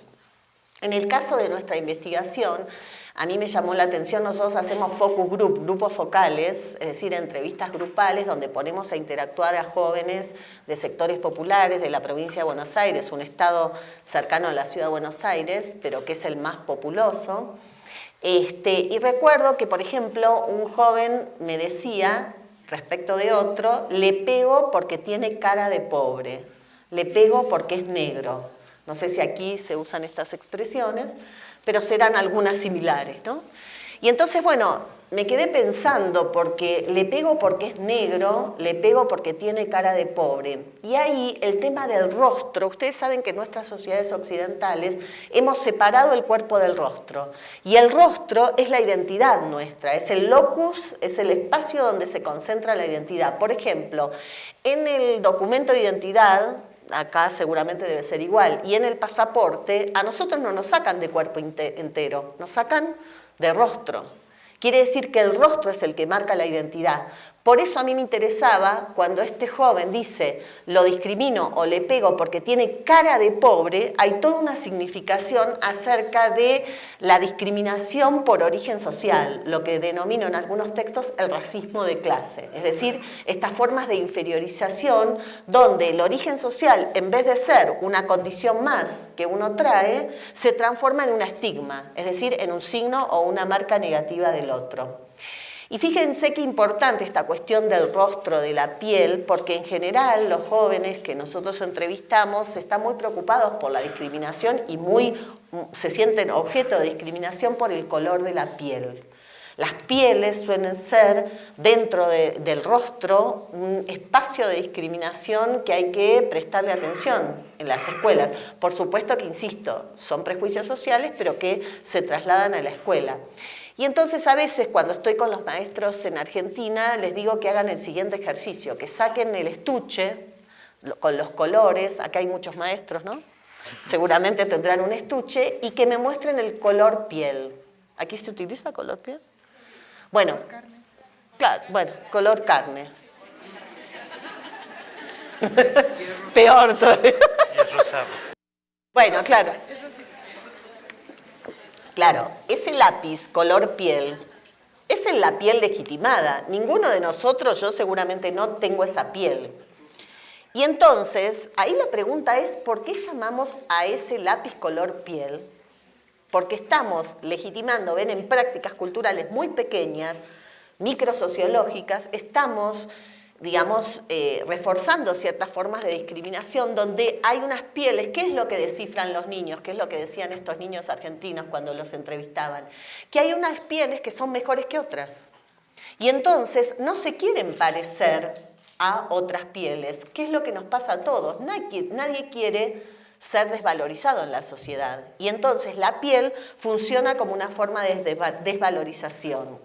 En el caso de nuestra investigación, a mí me llamó la atención, nosotros hacemos focus group, grupos focales, es decir, entrevistas grupales donde ponemos a interactuar a jóvenes de sectores populares de la provincia de Buenos Aires, un estado cercano a la ciudad de Buenos Aires, pero que es el más populoso. Y recuerdo que, por ejemplo, un joven me decía, respecto de otro, le pego porque tiene cara de pobre, le pego porque es negro. No sé si aquí se usan estas expresiones, pero serán algunas similares, ¿no? Y entonces, bueno, me quedé pensando, porque le pego porque es negro, le pego porque tiene cara de pobre. Y ahí el tema del rostro, ustedes saben que en nuestras sociedades occidentales hemos separado el cuerpo del rostro. Y el rostro es la identidad nuestra, es el locus, es el espacio donde se concentra la identidad. Por ejemplo, en el documento de identidad, acá seguramente debe ser igual, y en el pasaporte a nosotros no nos sacan de cuerpo entero, nos sacan de rostro. Quiere decir que el rostro es el que marca la identidad. Por eso a mí me interesaba cuando este joven dice lo discrimino o le pego porque tiene cara de pobre, hay toda una significación acerca de la discriminación por origen social, lo que denomino en algunos textos el racismo de clase. Es decir, estas formas de inferiorización donde el origen social, en vez de ser una condición más que uno trae, se transforma en un estigma, es decir, en un signo o una marca negativa del otro. Y fíjense qué importante esta cuestión del rostro, de la piel, porque en general los jóvenes que nosotros entrevistamos están muy preocupados por la discriminación y se sienten objeto de discriminación por el color de la piel. Las pieles suelen ser, dentro del rostro, un espacio de discriminación que hay que prestarle atención en las escuelas. Por supuesto que, insisto, son prejuicios sociales, pero que se trasladan a la escuela. Y entonces a veces cuando estoy con los maestros en Argentina les digo que hagan el siguiente ejercicio, que saquen el estuche con los colores, acá hay muchos maestros, ¿no? Seguramente tendrán un estuche, y que me muestren el color piel. ¿Aquí se utiliza color piel? Bueno, claro, bueno, color carne. Peor todavía. Es rosado. Bueno, claro. Claro, ese lápiz color piel es la piel legitimada. Ninguno de nosotros, yo seguramente no tengo esa piel. Y entonces, ahí la pregunta es, ¿por qué llamamos a ese lápiz color piel? Porque estamos legitimando, ven, en prácticas culturales muy pequeñas, microsociológicas, estamos, digamos, reforzando ciertas formas de discriminación donde hay unas pieles. ¿Qué es lo que descifran los niños? ¿Qué es lo que decían estos niños argentinos cuando los entrevistaban? Que hay unas pieles que son mejores que otras. Y entonces no se quieren parecer a otras pieles. ¿Qué es lo que nos pasa a todos? Nadie quiere ser desvalorizado en la sociedad. Y entonces la piel funciona como una forma de desvalorización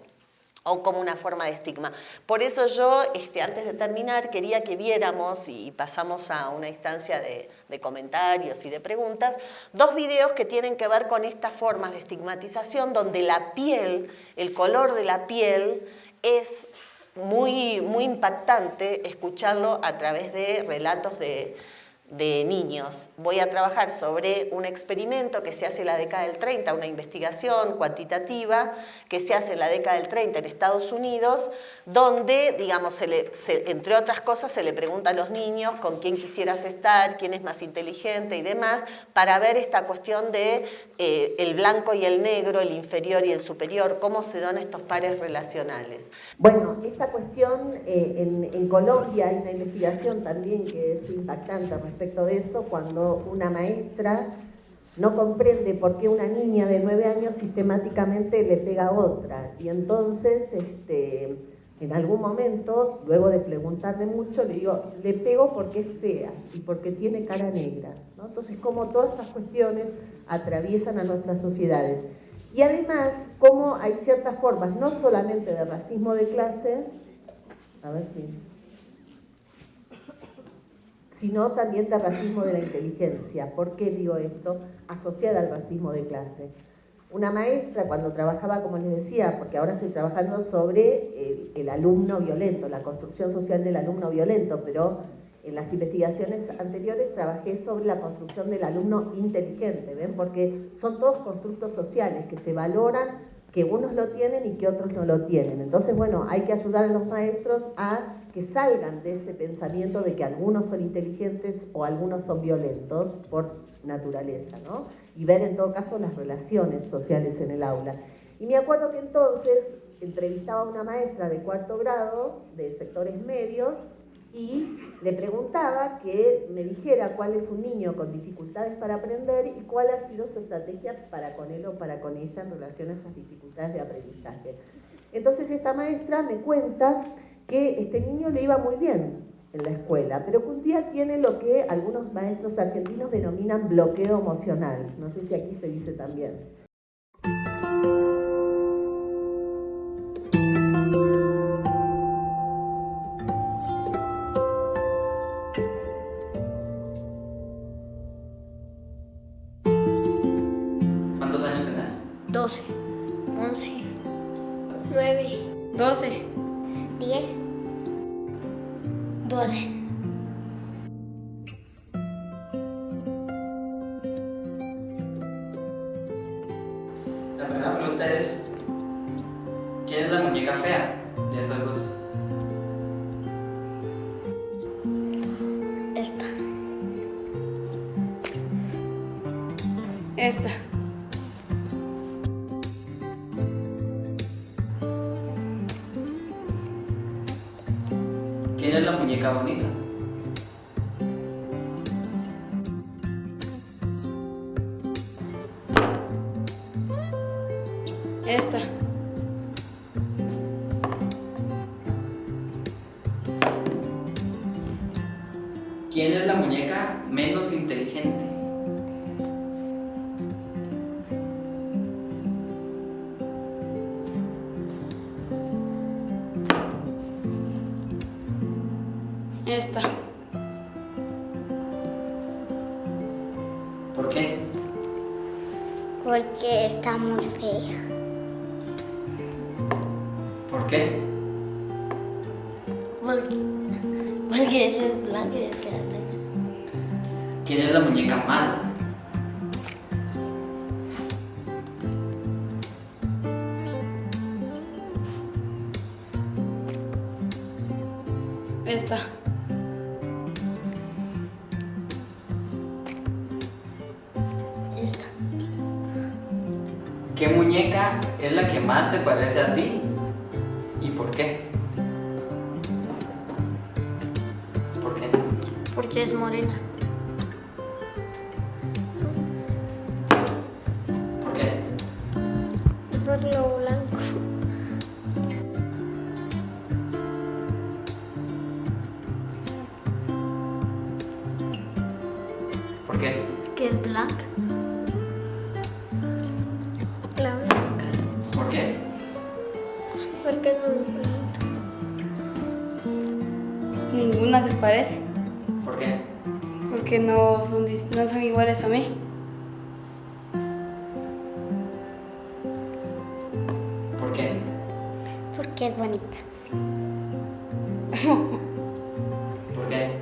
o como una forma de estigma. Por eso yo, antes de terminar, quería que viéramos, y pasamos a una instancia de comentarios y de preguntas, 2 videos que tienen que ver con estas formas de estigmatización, donde la piel, el color de la piel, es muy, muy impactante escucharlo a través de relatos de niños. Voy a trabajar sobre un experimento que se hace en la década del 30, una investigación cuantitativa que se hace en la década del 30 en Estados Unidos, donde, digamos, entre otras cosas, se le pregunta a los niños con quién quisieras estar, quién es más inteligente y demás, para ver esta cuestión de el blanco y el negro, el inferior y el superior, cómo se dan estos pares relacionales. Bueno, esta cuestión en Colombia hay una investigación también que es impactante respecto de eso, cuando una maestra no comprende por qué una niña de 9 años sistemáticamente le pega a otra. Y entonces, en algún momento, luego de preguntarle mucho, le digo, le pego porque es fea y porque tiene cara negra, ¿no? Entonces, como todas estas cuestiones atraviesan a nuestras sociedades. Y además, como hay ciertas formas, no solamente de racismo de clase, a ver si... sino también de racismo de la inteligencia. ¿Por qué digo esto? Asociada al racismo de clase. Una maestra, cuando trabajaba, como les decía, porque ahora estoy trabajando sobre el alumno violento, la construcción social del alumno violento, pero en las investigaciones anteriores trabajé sobre la construcción del alumno inteligente, ¿ven? Porque son todos constructos sociales que se valoran, que unos lo tienen y que otros no lo tienen. Entonces, bueno, hay que ayudar a los maestros a que salgan de ese pensamiento de que algunos son inteligentes o algunos son violentos por naturaleza, ¿no? Y ver en todo caso las relaciones sociales en el aula. Y me acuerdo que entonces entrevistaba a una maestra de 4º grado de sectores medios y le preguntaba que me dijera cuál es un niño con dificultades para aprender y cuál ha sido su estrategia para con él o para con ella en relación a esas dificultades de aprendizaje. Entonces esta maestra me cuenta que este niño le iba muy bien en la escuela, pero que un día tiene lo que algunos maestros argentinos denominan bloqueo emocional. No sé si aquí se dice también. ¿Cuántos años tenés? 12, 11, 9, 12, 10, 12. La primera pregunta es, ¿quién es la muñeca fea de esas dos? Esta. Esta. ¿Quién es la muñeca bonita? Esta. ¿Quién es la muñeca menos inteligente? Porque está muy fea. ¿Por qué? Porque es blanca y es que negra. ¿Quién es la muñeca mala? Esta. Esta. ¿Qué muñeca es la que más se parece a ti? ¿Y por qué? ¿Por qué? Porque es morena. ¿Por qué? Por lo blanco. ¿Por qué? Que es blanca. La blanca. ¿Por qué? Porque es muy bonito. Ninguna se parece. ¿Por qué? Porque no son iguales a mí. ¿Por qué? Porque es bonita. ¿Por qué?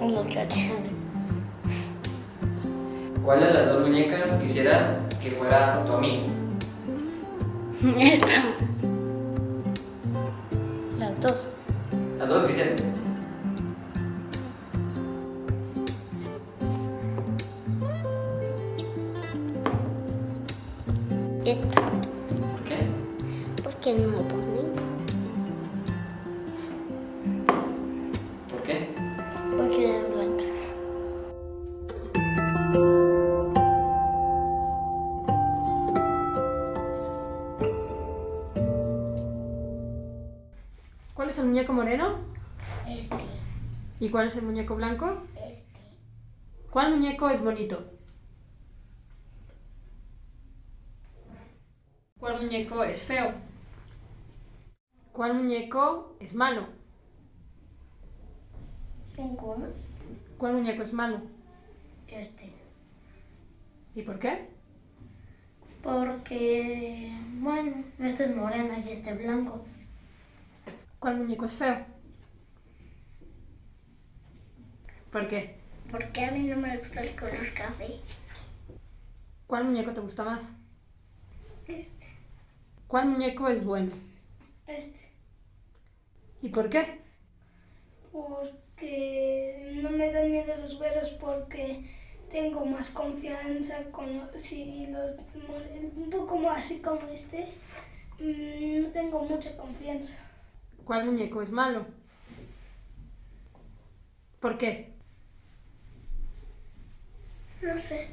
Porque ¿Cuál de las dos muñecas quisieras que fuera tu amigo? Esta. Las dos. Las dos quisieras. Esta. ¿Por qué? Porque es muy bonita. ¿Por qué? Porque es blanca. ¿Cuál es el muñeco moreno? Este. ¿Y cuál es el muñeco blanco? Este. ¿Cuál muñeco es bonito? ¿Cuál muñeco es feo? ¿Cuál muñeco es malo? Ninguno. ¿Cuál muñeco es malo? Este. ¿Y por qué? Porque, bueno, este es morena y este es blanco. ¿Cuál muñeco es feo? ¿Por qué? Porque a mí no me gusta el color café. ¿Cuál muñeco te gusta más? Este. ¿Cuál muñeco es bueno? Este. ¿Y por qué? Porque no me dan miedo los güeros porque tengo más confianza con un poco más así como este. No tengo mucha confianza. ¿Cuál muñeco es malo? ¿Por qué? No sé.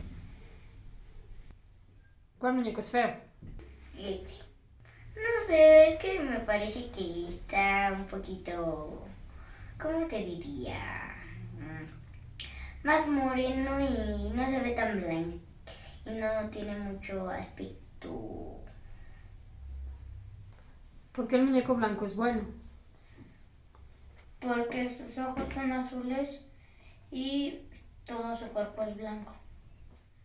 ¿Cuál muñeco es feo? Este. No sé, es que me parece que está un poquito, ¿cómo te diría? Más moreno y no se ve tan blanco. Y no tiene mucho aspecto. ¿Por qué el muñeco blanco es bueno? Porque sus ojos son azules y todo su cuerpo es blanco.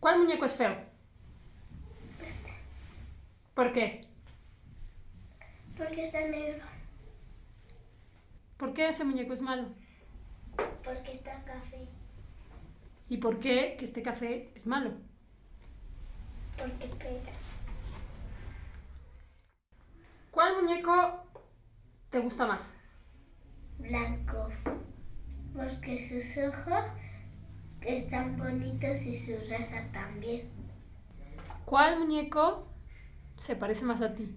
¿Cuál muñeco es feo? Este. ¿Por qué? Porque está negro. ¿Por qué ese muñeco es malo? Porque está café. ¿Y por qué que este café es malo? Porque pega. ¿Cuál muñeco te gusta más? Blanco. Porque sus ojos están bonitos y su raza también. ¿Cuál muñeco se parece más a ti?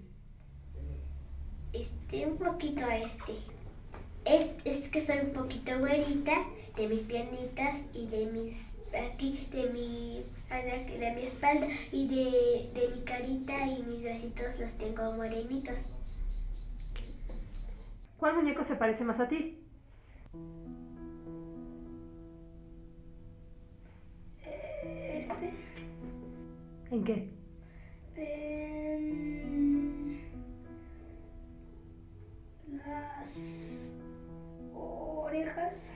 Un poquito a este. Es que soy un poquito güerita de mis piernitas y de mis aquí, de mi espalda y de mi carita y mis bracitos los tengo morenitos. ¿Cuál muñeco se parece más a ti? Este. ¿En qué? Las orejas.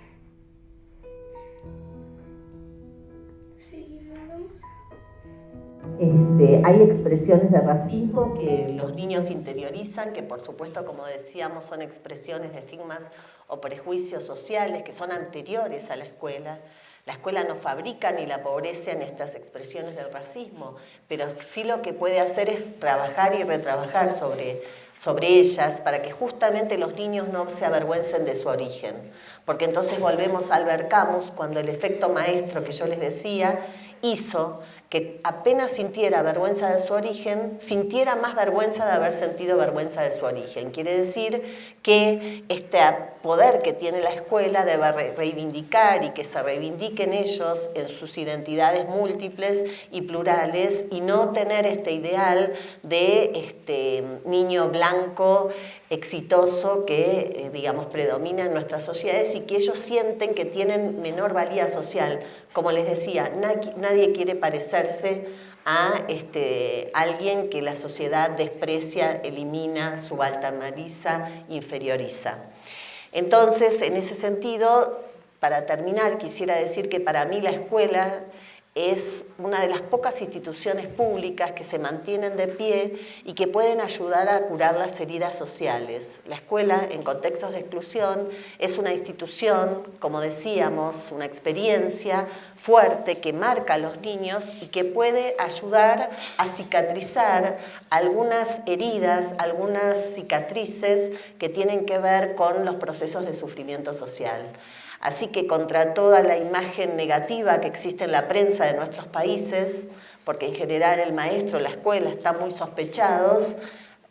Sí, nada más. hay expresiones de racismo que los niños interiorizan, que por supuesto, como decíamos, son expresiones de estigmas o prejuicios sociales que son anteriores a la escuela. La escuela no fabrica ni la pobreza en estas expresiones del racismo, pero sí lo que puede hacer es trabajar y retrabajar sobre ellas para que justamente los niños no se avergüencen de su origen. Porque entonces volvemos a Albert Camus, cuando el efecto maestro que yo les decía hizo que apenas sintiera vergüenza de su origen, sintiera más vergüenza de haber sentido vergüenza de su origen. Quiere decir que este poder que tiene la escuela debe reivindicar y que se reivindiquen ellos en sus identidades múltiples y plurales y no tener este ideal de niño blanco exitoso que, digamos, predomina en nuestras sociedades y que ellos sienten que tienen menor valía social. Como les decía, nadie quiere parecerse a alguien que la sociedad desprecia, elimina, subalterniza, inferioriza. Entonces, en ese sentido, para terminar, quisiera decir que para mí la escuela es una de las pocas instituciones públicas que se mantienen de pie y que pueden ayudar a curar las heridas sociales. La escuela, en contextos de exclusión, es una institución, como decíamos, una experiencia fuerte que marca a los niños y que puede ayudar a cicatrizar algunas heridas, algunas cicatrices que tienen que ver con los procesos de sufrimiento social. Así que contra toda la imagen negativa que existe en la prensa de nuestros países, porque en general el maestro, la escuela están muy sospechados,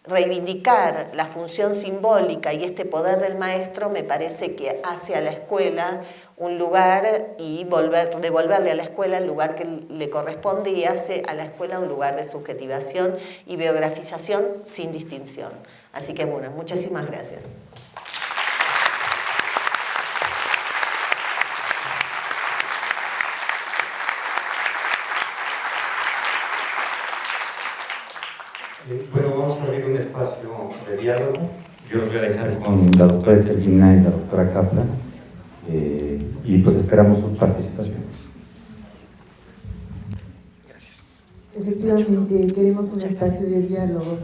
reivindicar la función simbólica y este poder del maestro me parece que hace a la escuela un lugar y devolverle a la escuela el lugar que le corresponde y hace a la escuela un lugar de subjetivación y biografización sin distinción. Así que bueno, muchísimas gracias. Bueno, vamos a abrir un espacio de diálogo. Yo los voy a dejar con la doctora Etelvina y la doctora Kaplan y pues esperamos sus participaciones. Gracias. Efectivamente, queremos un espacio de diálogo.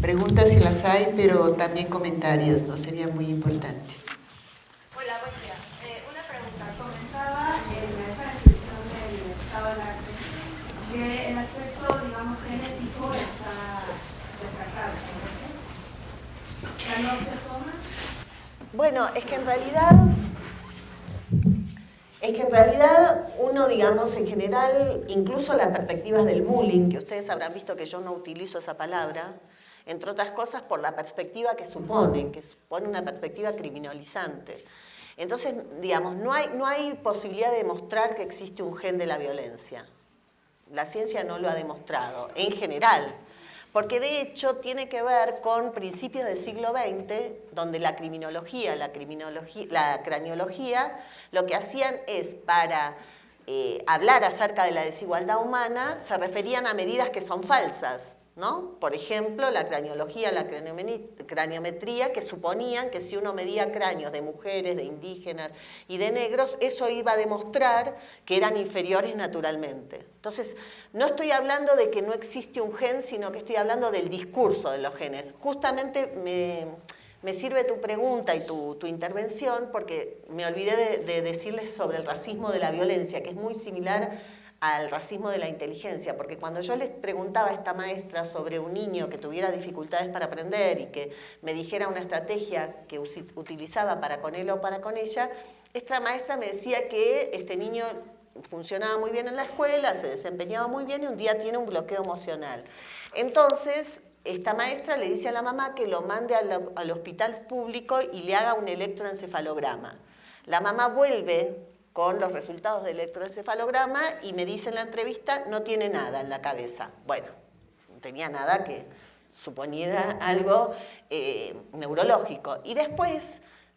Preguntas si las hay, pero también comentarios, ¿no? Sería muy importante. Hola, buen día. Una pregunta. Comentaba en esta descripción del estado del arte que el aspecto, digamos, genético está descartado, ¿no? O sea, no se toma. Bueno, es que en realidad uno, digamos, en general, incluso las perspectivas del bullying, que ustedes habrán visto que yo no utilizo esa palabra, entre otras cosas por la perspectiva que supone una perspectiva criminalizante. Entonces, digamos, no hay posibilidad de demostrar que existe un gen de la violencia. La ciencia no lo ha demostrado, en general, porque de hecho tiene que ver con principios del siglo XX, donde la criminología, la craniología, lo que hacían es para hablar acerca de la desigualdad humana, se referían a medidas que son falsas, ¿no? Por ejemplo, la craniología, la craniometría, que suponían que si uno medía cráneos de mujeres, de indígenas y de negros, eso iba a demostrar que eran inferiores naturalmente. Entonces, no estoy hablando de que no existe un gen, sino que estoy hablando del discurso de los genes. Justamente me sirve tu pregunta y tu intervención, porque me olvidé de decirles sobre el racismo de la violencia, que es muy similar al racismo de la inteligencia, porque cuando yo les preguntaba a esta maestra sobre un niño que tuviera dificultades para aprender y que me dijera una estrategia que utilizaba para con él o para con ella, esta maestra me decía que este niño funcionaba muy bien en la escuela, se desempeñaba muy bien y un día tiene un bloqueo emocional. Entonces, esta maestra le dice a la mamá que lo mande al hospital público y le haga un electroencefalograma. La mamá vuelve con los resultados del electroencefalograma y me dice en la entrevista, no tiene nada en la cabeza. Bueno, no tenía nada que suponiera algo neurológico. Y después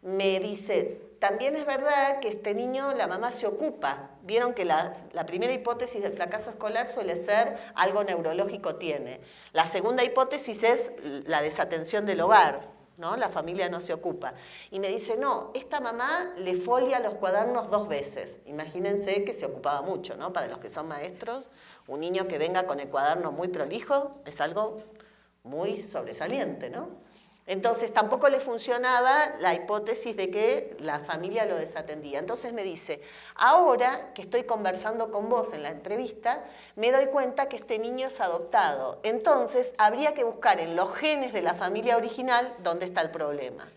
me dice, también es verdad que este niño, la mamá se ocupa. Vieron que la primera hipótesis del fracaso escolar suele ser algo neurológico tiene. La segunda hipótesis es la desatención del hogar, ¿no? La familia no se ocupa. Y me dice, no, esta mamá le folia los cuadernos 2 veces. Imagínense que se ocupaba mucho, ¿no? Para los que son maestros, un niño que venga con el cuaderno muy prolijo es algo muy sobresaliente, ¿no? Entonces tampoco le funcionaba la hipótesis de que la familia lo desatendía. Entonces me dice, ahora que estoy conversando con vos en la entrevista, me doy cuenta que este niño es adoptado. Entonces habría que buscar en los genes de la familia original dónde está el problema.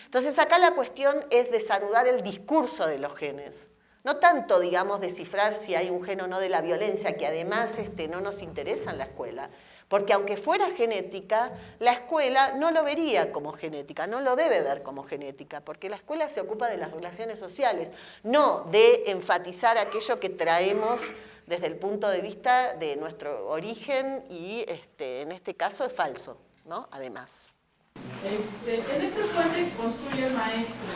Entonces acá la cuestión es desarrollar el discurso de los genes. No tanto, digamos, descifrar si hay un gen o no de la violencia, que además no nos interesa en la escuela. Porque aunque fuera genética, la escuela no lo vería como genética, no lo debe ver como genética, porque la escuela se ocupa de las relaciones sociales, no de enfatizar aquello que traemos desde el punto de vista de nuestro origen y en este caso es falso, ¿no? Además. En este puente que construye el maestro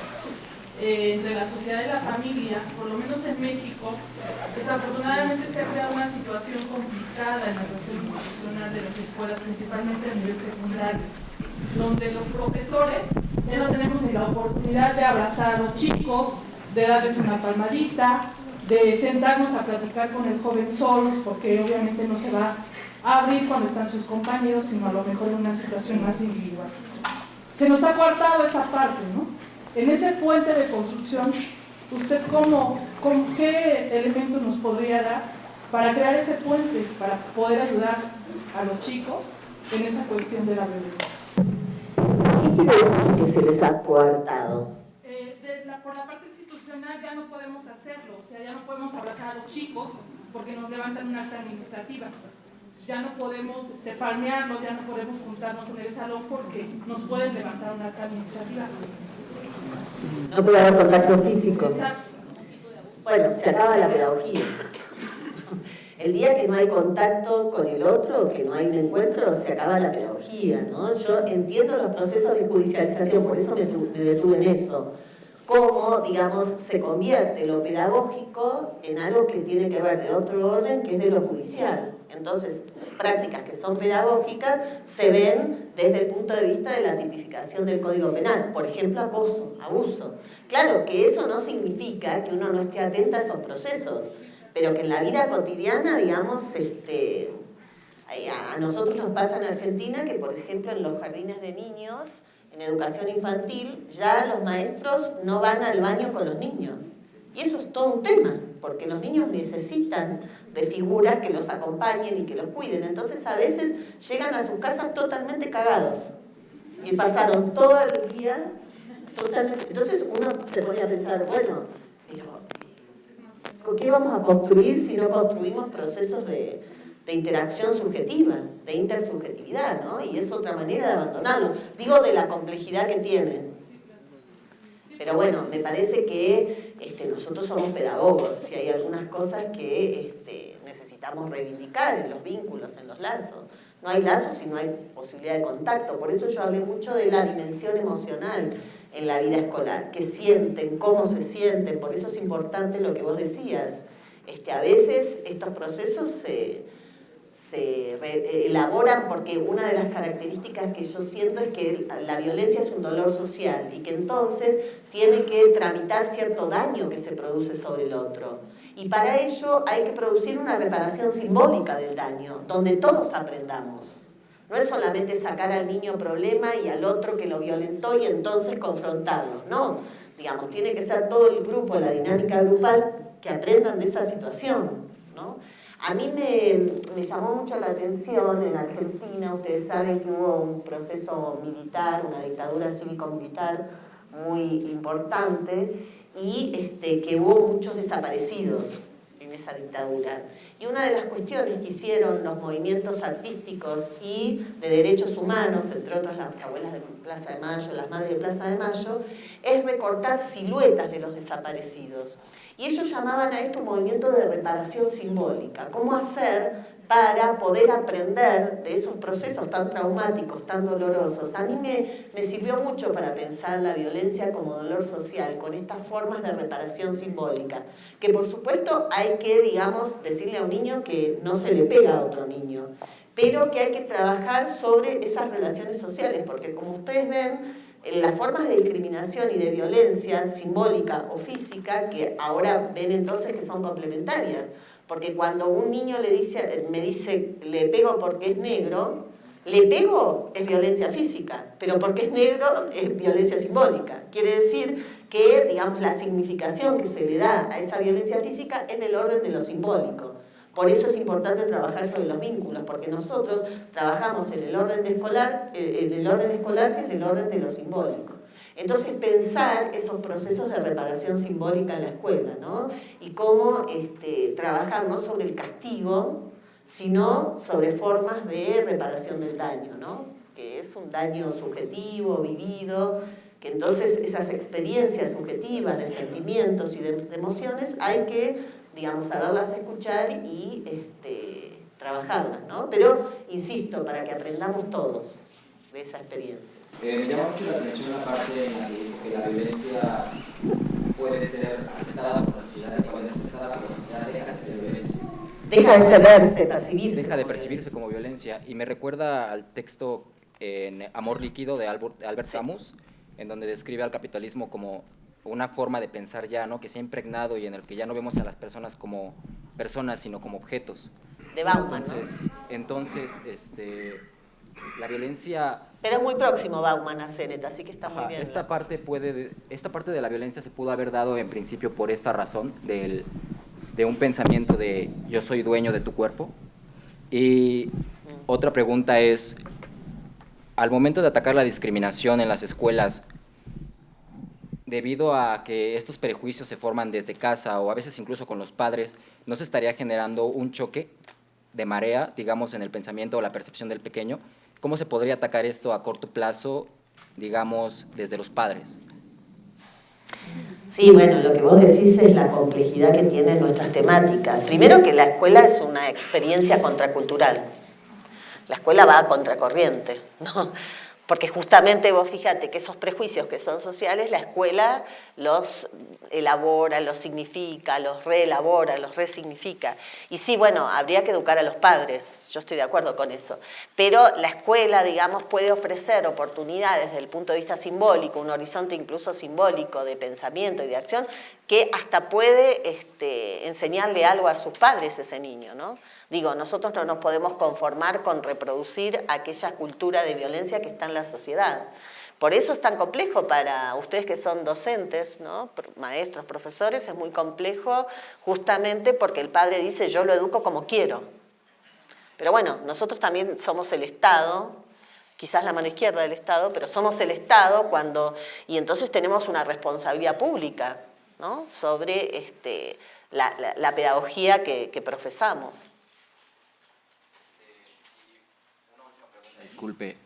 entre la sociedad y la familia, por lo menos en México, desafortunadamente se ha creado una situación complicada en la cuestión institucional de las escuelas, principalmente a nivel secundario, donde los profesores ya no tenemos ni la oportunidad de abrazar a los chicos, de darles una palmadita, de sentarnos a platicar con el joven solos, porque obviamente no se va a abrir cuando están sus compañeros, sino a lo mejor en una situación más individual. Se nos ha coartado esa parte, ¿no? En ese puente de construcción, ¿usted qué elementos nos podría dar para crear ese puente, para poder ayudar a los chicos en esa cuestión de la violencia? ¿Qué quiere decir que se les ha coartado? Por la parte institucional ya no podemos hacerlo, o sea, ya no podemos abrazar a los chicos porque nos levantan una acta administrativa. Ya no podemos palmearlos, ya no podemos juntarnos en el salón porque nos pueden levantar una acta administrativa. No puede haber contacto físico. Bueno, se acaba la pedagogía. El día que no hay contacto con el otro, que no hay un encuentro, se acaba la pedagogía, ¿no? Yo entiendo los procesos de judicialización, por eso me detuve en eso. Cómo, digamos, se convierte lo pedagógico en algo que tiene que ver de otro orden, que es de lo judicial. Entonces, prácticas que son pedagógicas se ven desde el punto de vista de la tipificación del Código Penal. Por ejemplo, acoso, abuso. Claro que eso no significa que uno no esté atenta a esos procesos, pero que en la vida cotidiana, digamos, a nosotros nos pasa en Argentina que, por ejemplo, en los jardines de niños, en educación infantil, ya los maestros no van al baño con los niños. Y eso es todo un tema, porque los niños necesitan de figuras que los acompañen y que los cuiden. Entonces, a veces llegan a sus casas totalmente cagados. Y pasaron todo el día totalmente... Entonces, uno se pone a pensar, bueno, pero ¿qué vamos a construir si no construimos procesos de interacción subjetiva, de intersubjetividad, ¿no? Y es otra manera de abandonarlo. Digo, de la complejidad que tienen. Pero bueno, me parece que nosotros somos pedagogos y hay algunas cosas que necesitamos reivindicar en los vínculos, en los lazos. No hay lazos si no hay posibilidad de contacto. Por eso yo hablé mucho de la dimensión emocional en la vida escolar. ¿Qué sienten? ¿Cómo se sienten? Por eso es importante lo que vos decías. A veces estos procesos se elaboran porque una de las características que yo siento es que la violencia es un dolor social y que entonces tiene que tramitar cierto daño que se produce sobre el otro. Y para ello hay que producir una reparación simbólica del daño, donde todos aprendamos. No es solamente sacar al niño problema y al otro que lo violentó y entonces confrontarlo, no. Digamos, tiene que ser todo el grupo, la dinámica grupal, que aprendan de esa situación, ¿no? A mí me llamó mucho la atención en Argentina, ustedes saben que hubo un proceso militar, una dictadura cívico-militar muy importante y que hubo muchos desaparecidos en esa dictadura. Y una de las cuestiones que hicieron los movimientos artísticos y de derechos humanos, entre otras las abuelas de Plaza de Mayo, las madres de Plaza de Mayo, es recortar siluetas de los desaparecidos. Y ellos llamaban a esto un movimiento de reparación simbólica. ¿Cómo hacer para poder aprender de esos procesos tan traumáticos, tan dolorosos? A mí me sirvió mucho para pensar la violencia como dolor social, con estas formas de reparación simbólica. Que por supuesto hay que, digamos, decirle a un niño que no se le pega a otro niño, pero que hay que trabajar sobre esas relaciones sociales, porque como ustedes ven, las formas de discriminación y de violencia simbólica o física, que ahora ven entonces que son complementarias. Porque cuando un niño me dice, le pego porque es negro, le pego es violencia física, pero porque es negro es violencia simbólica. Quiere decir que, digamos, la significación que se le da a esa violencia física es del orden de lo simbólico. Por eso es importante trabajar sobre los vínculos, porque nosotros trabajamos en el orden escolar que es del orden de lo simbólico. Entonces, pensar esos procesos de reparación simbólica en la escuela, ¿no? Y cómo trabajar no sobre el castigo, sino sobre formas de reparación del daño, ¿no? Que es un daño subjetivo, vivido, que entonces esas experiencias subjetivas de sentimientos y de emociones hay que, digamos, saberlas escuchar y trabajarlas, ¿no? Pero, insisto, para que aprendamos todos de esa experiencia. Me llama mucho la atención la parte en la que la violencia puede ser aceptada por la sociedad y cuando es aceptada por la sociedad deja de ser violencia. Deja de verse, percibirse. Deja de percibirse como violencia. Y me recuerda al texto en Amor líquido de Albert Camus, en donde describe al capitalismo como una forma de pensar ya, ¿no? Que se ha impregnado y en el que ya no vemos a las personas como personas, sino como objetos. De Bauman, entonces, la violencia... Pero es muy próximo Bauman a Sennett, así que está muy bien. Esta parte de la violencia se pudo haber dado en principio por esta razón de un pensamiento de yo soy dueño de tu cuerpo. Y otra pregunta es, al momento de atacar la discriminación en las escuelas, debido a que estos prejuicios se forman desde casa o a veces incluso con los padres, ¿no se estaría generando un choque de marea, digamos, en el pensamiento o la percepción del pequeño? ¿Cómo se podría atacar esto a corto plazo, digamos, desde los padres? Sí, bueno, lo que vos decís es la complejidad que tienen nuestras temáticas. Primero que la escuela es una experiencia contracultural. La escuela va a contracorriente, ¿no? Porque justamente vos fíjate que esos prejuicios que son sociales, la escuela los elabora, los significa, los reelabora, los resignifica. Y sí, bueno, habría que educar a los padres, yo estoy de acuerdo con eso. Pero la escuela, digamos, puede ofrecer oportunidades desde el punto de vista simbólico, un horizonte incluso simbólico de pensamiento y de acción, que hasta puede enseñarle algo a sus padres ese niño, ¿no? Digo, nosotros no nos podemos conformar con reproducir aquella cultura de violencia que está en la sociedad. Por eso es tan complejo para ustedes que son docentes, ¿no? Maestros, profesores, es muy complejo justamente porque el padre dice yo lo educo como quiero. Pero bueno, nosotros también somos el Estado, quizás la mano izquierda del Estado, pero somos el Estado y entonces tenemos una responsabilidad pública, ¿no? Sobre la pedagogía que profesamos. Disculpe,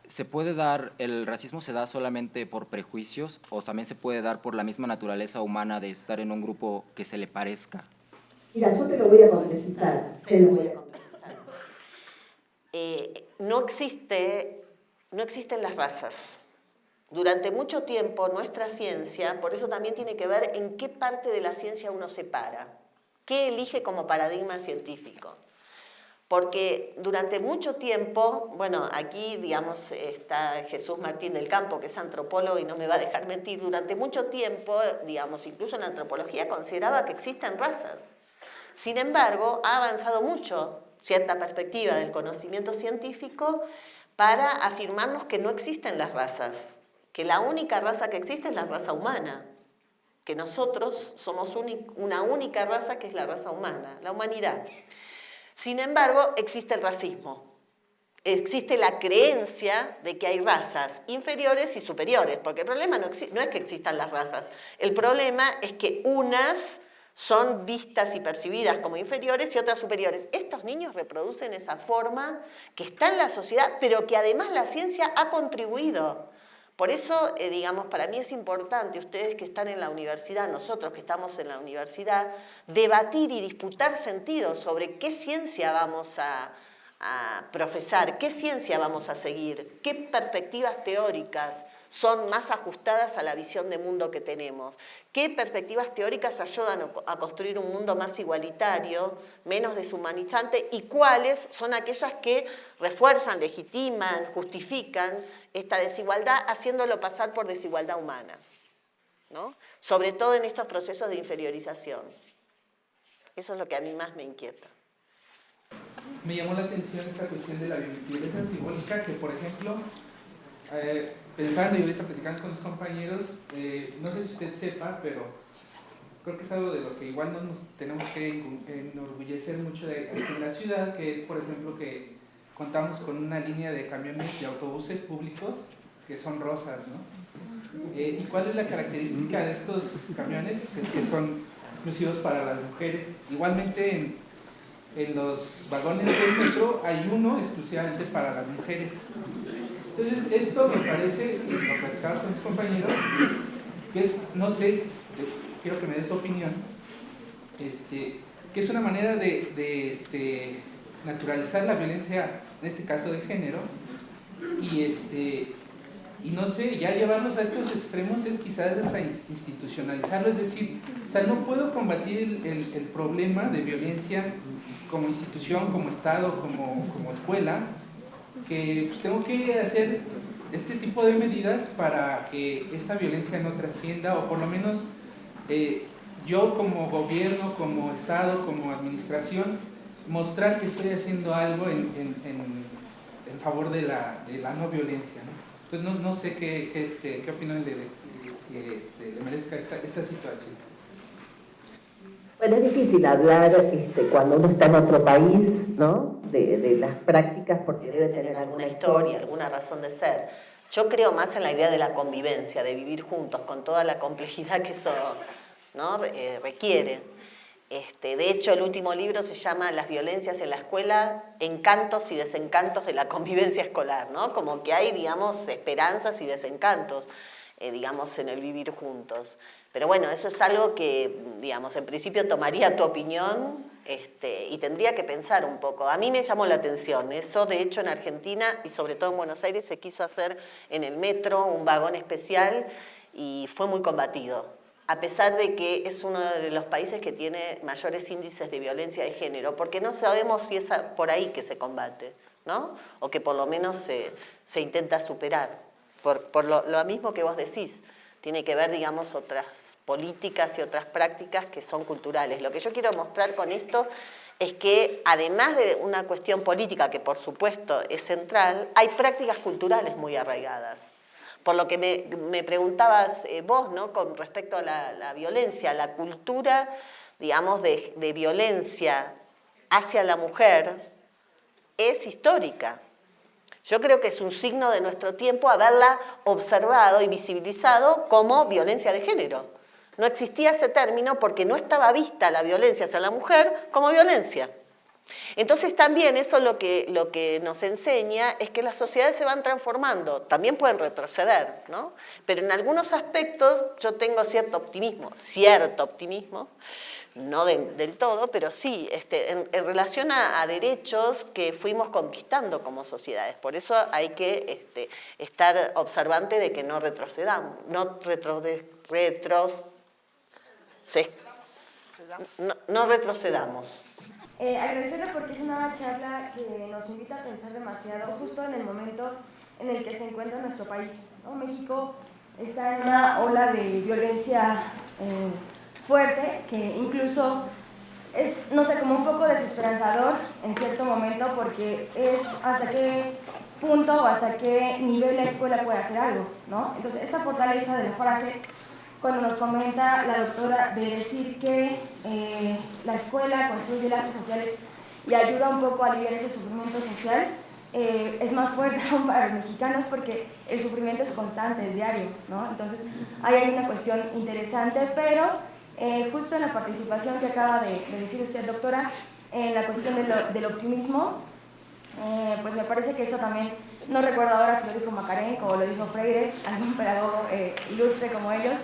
¿se puede dar, el racismo se da solamente por prejuicios o también se puede dar por la misma naturaleza humana de estar en un grupo que se le parezca? Mira, yo te lo voy a complejizar. No existen las razas. Durante mucho tiempo nuestra ciencia, por eso también tiene que ver en qué parte de la ciencia uno se para, qué elige como paradigma científico. Porque durante mucho tiempo, bueno, aquí, digamos, está Jesús Martín del Campo, que es antropólogo y no me va a dejar mentir, durante mucho tiempo, digamos, incluso en la antropología consideraba que existen razas. Sin embargo, ha avanzado mucho cierta perspectiva del conocimiento científico para afirmarnos que no existen las razas, que la única raza que existe es la raza humana, que nosotros somos una única raza que es la raza humana, la humanidad. Sin embargo, existe el racismo, existe la creencia de que hay razas inferiores y superiores, porque el problema no es que existan las razas, el problema es que unas son vistas y percibidas como inferiores y otras superiores. Estos niños reproducen esa forma que está en la sociedad, pero que además la ciencia ha contribuido. Por eso, digamos, para mí es importante, ustedes que están en la universidad, nosotros que estamos en la universidad, debatir y disputar sentidos sobre qué ciencia vamos a profesar, qué ciencia vamos a seguir, qué perspectivas teóricas son más ajustadas a la visión de mundo que tenemos, qué perspectivas teóricas ayudan a construir un mundo más igualitario, menos deshumanizante, y cuáles son aquellas que refuerzan, legitiman, justifican esta desigualdad, haciéndolo pasar por desigualdad humana, ¿no? Sobre todo en estos procesos de inferiorización. Eso es lo que a mí más me inquieta. Me llamó la atención esta cuestión de la violencia simbólica, que por ejemplo, pensando y ahorita platicando con mis compañeros, no sé si usted sepa, pero creo que es algo de lo que igual no nos tenemos que enorgullecer mucho en la ciudad, que es por ejemplo que contamos con una línea de camiones y autobuses públicos que son rosas, ¿no? ¿Y cuál es la característica de estos camiones? Pues es que son exclusivos para las mujeres. Igualmente en los vagones del metro hay uno exclusivamente para las mujeres. Entonces esto me parece, lo platicaba con mis compañeros, que es, no sé, quiero que me des tu opinión, que es una manera de naturalizar la violencia, en este caso de género, y no sé, ya llevarlos a estos extremos es quizás hasta institucionalizarlo, es decir, o sea, no puedo combatir el problema de violencia como institución, como Estado, como escuela, que pues, tengo que hacer este tipo de medidas para que esta violencia no trascienda, o por lo menos yo como gobierno, como Estado, como administración, mostrar que estoy haciendo algo en favor de la no violencia, ¿no? Entonces no sé qué opinión le merezca esta situación. Bueno, es difícil hablar cuando uno está en otro país, ¿no? De las prácticas, porque debe tener alguna historia, alguna razón de ser. Yo creo más en la idea de la convivencia, de vivir juntos, con toda la complejidad que eso, ¿no? Requiere. De hecho, el último libro se llama Las violencias en la escuela, encantos y desencantos de la convivencia escolar, ¿no? Como que hay, digamos, esperanzas y desencantos, digamos, en el vivir juntos. Pero bueno, eso es algo que, digamos, en principio tomaría tu opinión y tendría que pensar un poco. A mí me llamó la atención. Eso, de hecho, en Argentina y sobre todo en Buenos Aires se quiso hacer en el metro un vagón especial y fue muy combatido. A pesar de que es uno de los países que tiene mayores índices de violencia de género, porque no sabemos si es por ahí que se combate, ¿no? O que por lo menos se intenta superar, por lo mismo que vos decís. Tiene que ver, digamos, otras políticas y otras prácticas que son culturales. Lo que yo quiero mostrar con esto es que, además de una cuestión política, que por supuesto es central, hay prácticas culturales muy arraigadas. Por lo que me preguntabas vos, ¿no? Con respecto a la violencia, la cultura, digamos, de violencia hacia la mujer es histórica. Yo creo que es un signo de nuestro tiempo haberla observado y visibilizado como violencia de género. No existía ese término porque no estaba vista la violencia hacia la mujer como violencia. Entonces también eso lo que nos enseña es que las sociedades se van transformando, también pueden retroceder, ¿no? Pero en algunos aspectos yo tengo cierto optimismo, no del todo, pero sí, en relación a derechos que fuimos conquistando como sociedades. Por eso hay que estar observante de que no retrocedamos, no retrocedamos. Agradecerle porque es una charla que nos invita a pensar demasiado justo en el momento en el que se encuentra nuestro país, ¿no? México está en una ola de violencia fuerte que incluso es, no sé, como un poco desesperanzador en cierto momento porque es hasta qué punto o hasta qué nivel la escuela puede hacer algo, ¿no? Entonces, esta fortaleza de la frase, cuando nos comenta la doctora de decir que la escuela construye lazos sociales y ayuda un poco a aliviar ese sufrimiento social, es más fuerte aún para los mexicanos porque el sufrimiento es constante, es diario, ¿no? Entonces, ahí hay una cuestión interesante, pero justo en la participación que acaba de decir usted, doctora, en la cuestión del optimismo, pues me parece que eso también, no recuerdo ahora si lo dijo Macarenco o lo dijo Freire, algún pedagogo ilustre como ellos,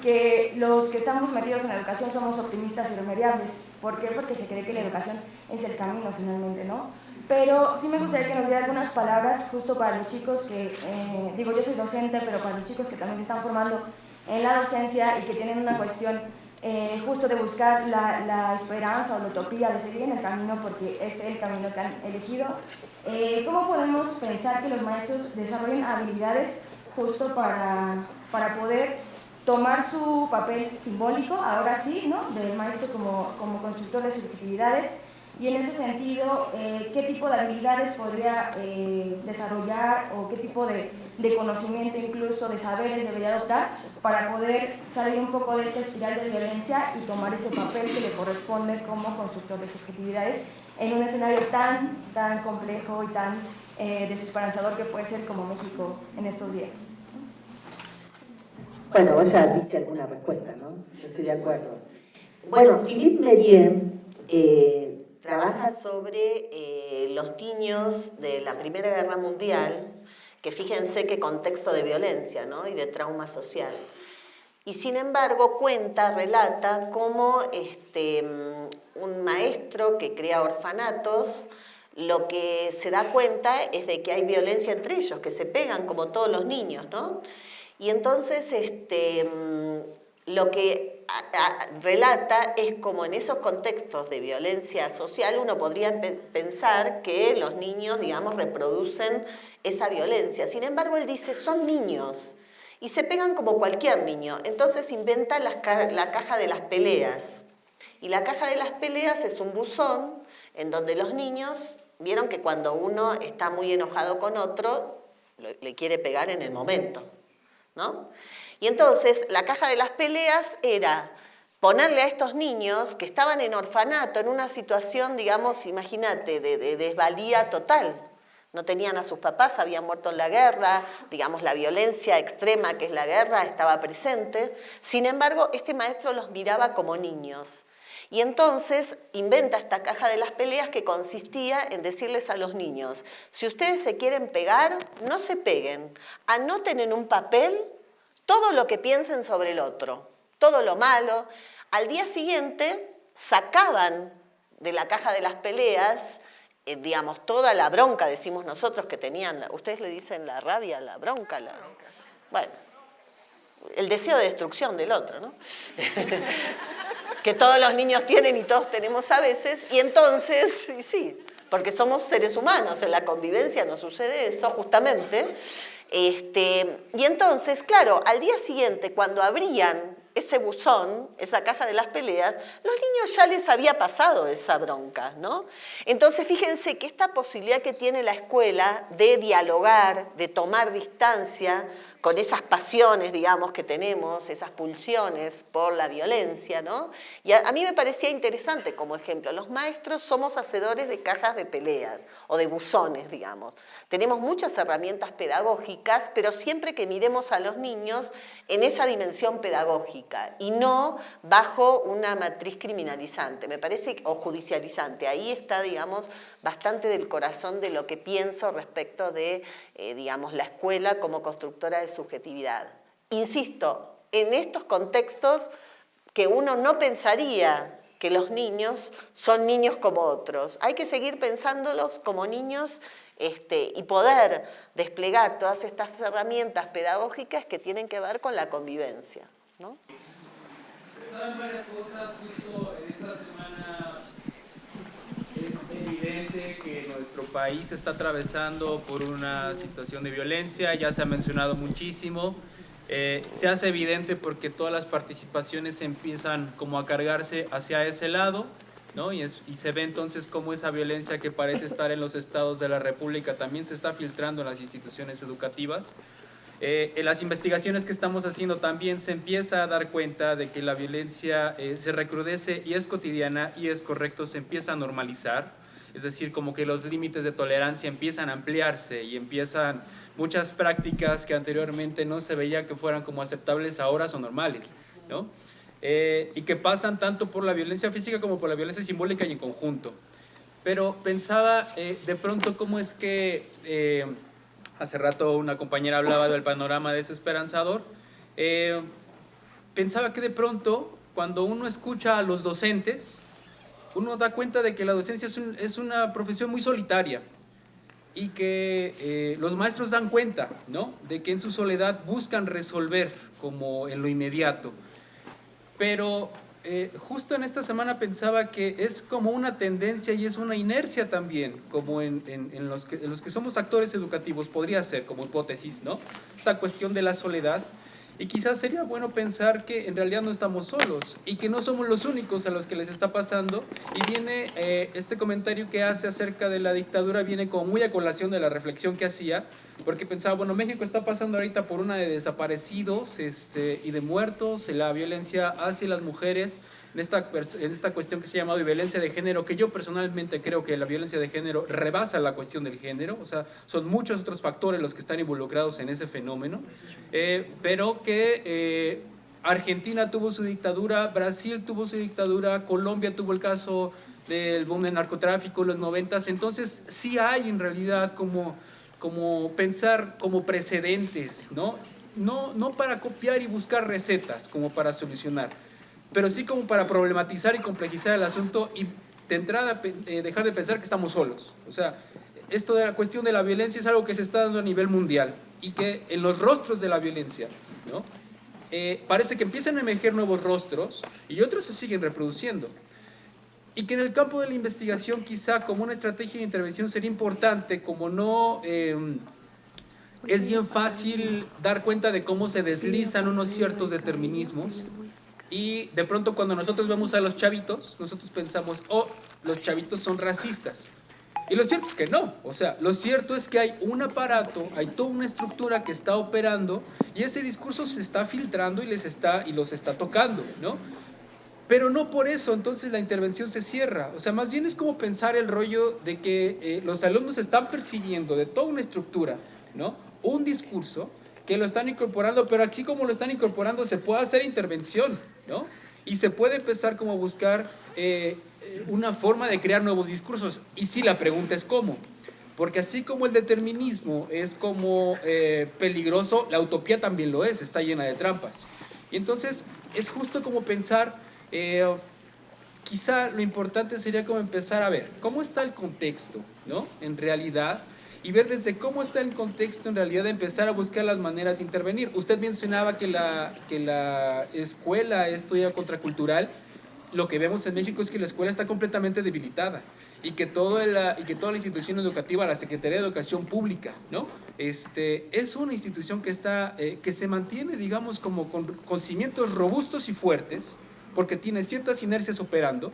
que los que estamos metidos en la educación somos optimistas irremediables. ¿Por qué? Porque se cree que la educación es el camino finalmente, ¿no? pero sí me gustaría que nos diera algunas palabras justo para los chicos que, digo, yo soy docente, pero para los chicos que también se están formando en la docencia y que tienen una cuestión justo de buscar la esperanza o la utopía de seguir en el camino porque es el camino que han elegido. ¿Cómo podemos pensar que los maestros desarrollen habilidades justo para poder tomar su papel simbólico, ahora sí, ¿no?, del maestro como constructor de subjetividades? Y en ese sentido, ¿qué tipo de habilidades podría desarrollar o qué tipo de conocimiento, incluso de saberes, debería adoptar para poder salir un poco de esta espiral de violencia y tomar ese papel que le corresponde como constructor de subjetividades en un escenario tan complejo y tan desesperanzador que puede ser como México en estos días? Bueno, vos ya diste alguna respuesta, ¿no? Yo estoy de acuerdo. Bueno, Philippe Meriem trabaja sobre los niños de la Primera Guerra Mundial, que fíjense qué contexto de violencia, ¿no?, y de trauma social. Y sin embargo relata cómo un maestro que crea orfanatos, lo que se da cuenta es de que hay violencia entre ellos, que se pegan como todos los niños, ¿no? Y entonces lo que relata es como en esos contextos de violencia social uno podría pensar que los niños, digamos, reproducen esa violencia. Sin embargo, él dice, son niños y se pegan como cualquier niño. Entonces inventa la caja de las peleas. Y la caja de las peleas es un buzón en donde los niños, vieron que cuando uno está muy enojado con otro, le quiere pegar en el momento, ¿no? Y entonces la caja de las peleas era ponerle a estos niños que estaban en orfanato, en una situación, digamos, imagínate, de desvalía total. No tenían a sus papás, habían muerto en la guerra, digamos, la violencia extrema que es la guerra estaba presente. Sin embargo, este maestro los miraba como niños. Y entonces inventa esta caja de las peleas que consistía en decirles a los niños, si ustedes se quieren pegar, no se peguen, anoten en un papel todo lo que piensen sobre el otro, todo lo malo. Al día siguiente sacaban de la caja de las peleas, digamos, toda la bronca, decimos nosotros, que tenían, ustedes le dicen la rabia, la bronca, bueno, el deseo de destrucción del otro, ¿no? Que todos los niños tienen y todos tenemos a veces, y entonces, sí, porque somos seres humanos, en la convivencia nos sucede eso justamente, y entonces, claro, al día siguiente, cuando abrían ese buzón, esa caja de las peleas, los niños ya les había pasado esa bronca, ¿no? Entonces, fíjense que esta posibilidad que tiene la escuela de dialogar, de tomar distancia con esas pasiones, digamos, que tenemos, esas pulsiones por la violencia, ¿no? Y a mí me parecía interesante como ejemplo. Los maestros somos hacedores de cajas de peleas o de buzones, digamos. Tenemos muchas herramientas pedagógicas, pero siempre que miremos a los niños en esa dimensión pedagógica y no bajo una matriz criminalizante, me parece, o judicializante. Ahí está, digamos, bastante del corazón de lo que pienso respecto de, digamos, la escuela como constructora de subjetividad. Insisto, en estos contextos que uno no pensaría que los niños son niños como otros. Hay que seguir pensándolos como niños y poder desplegar todas estas herramientas pedagógicas que tienen que ver con la convivencia, ¿no? Saben varias cosas, justo en esta semana es evidente que nuestro país está atravesando por una situación de violencia, ya se ha mencionado muchísimo, se hace evidente porque todas las participaciones empiezan como a cargarse hacia ese lado, ¿no? Y se ve entonces cómo esa violencia que parece estar en los estados de la República también se está filtrando en las instituciones educativas. En las investigaciones que estamos haciendo también se empieza a dar cuenta de que la violencia se recrudece y es cotidiana y es correcto, se empieza a normalizar, es decir, como que los límites de tolerancia empiezan a ampliarse y empiezan muchas prácticas que anteriormente no se veía que fueran como aceptables, ahora son normales, ¿no? Y que pasan tanto por la violencia física como por la violencia simbólica y en conjunto. Pero pensaba de pronto cómo es que... hace rato una compañera hablaba del panorama desesperanzador. Pensaba que de pronto, cuando uno escucha a los docentes, uno da cuenta de que la docencia es una profesión muy solitaria y que los maestros dan cuenta, ¿no?, de que en su soledad buscan resolver como en lo inmediato. Pero justo en esta semana pensaba que es como una tendencia y es una inercia también, como en los que somos actores educativos, podría ser como hipótesis, ¿no?, esta cuestión de la soledad. Y quizás sería bueno pensar que en realidad no estamos solos y que no somos los únicos a los que les está pasando. Y viene este comentario que hace acerca de la dictadura, viene como muy a colación de la reflexión que hacía, porque pensaba, bueno, México está pasando ahorita por una de desaparecidos y de muertos, la violencia hacia las mujeres, en esta cuestión que se llama violencia de género, que yo personalmente creo que la violencia de género rebasa la cuestión del género, o sea, son muchos otros factores los que están involucrados en ese fenómeno, pero que Argentina tuvo su dictadura, Brasil tuvo su dictadura, Colombia tuvo el caso del boom de narcotráfico en los 90s, entonces sí hay en realidad como pensar como precedentes, ¿no? No para copiar y buscar recetas como para solucionar, pero sí como para problematizar y complejizar el asunto y de entrada dejar de pensar que estamos solos. O sea, esto de la cuestión de la violencia es algo que se está dando a nivel mundial y que en los rostros de la violencia, ¿no?, parece que empiezan a emerger nuevos rostros y otros se siguen reproduciendo. Y que en el campo de la investigación quizá como una estrategia de intervención sería importante, como no es bien fácil dar cuenta de cómo se deslizan unos ciertos determinismos y de pronto cuando nosotros vemos a los chavitos, nosotros pensamos, oh, los chavitos son racistas. Y lo cierto es que no, o sea, lo cierto es que hay un aparato, hay toda una estructura que está operando y ese discurso se está filtrando y los está tocando, ¿no? Pero no por eso entonces la intervención se cierra, o sea, más bien es como pensar el rollo de que los alumnos están percibiendo de toda una estructura, ¿no?, un discurso que lo están incorporando, pero así como lo están incorporando se puede hacer intervención, ¿no?, y se puede empezar como a buscar una forma de crear nuevos discursos. Y sí, la pregunta es cómo, porque así como el determinismo es como peligroso, la utopía también lo es, está llena de trampas. Y entonces es justo como pensar, quizá lo importante sería como empezar a ver cómo está el contexto, ¿no?, en realidad, y ver desde cómo está el contexto en realidad, empezar a buscar las maneras de intervenir. Usted mencionaba que la escuela es todavía contracultural. Lo que vemos en México es que la escuela está completamente debilitada y que toda la institución educativa, la Secretaría de Educación Pública, ¿no?, es una institución que se mantiene, digamos, como con cimientos robustos y fuertes, porque tiene ciertas inercias operando,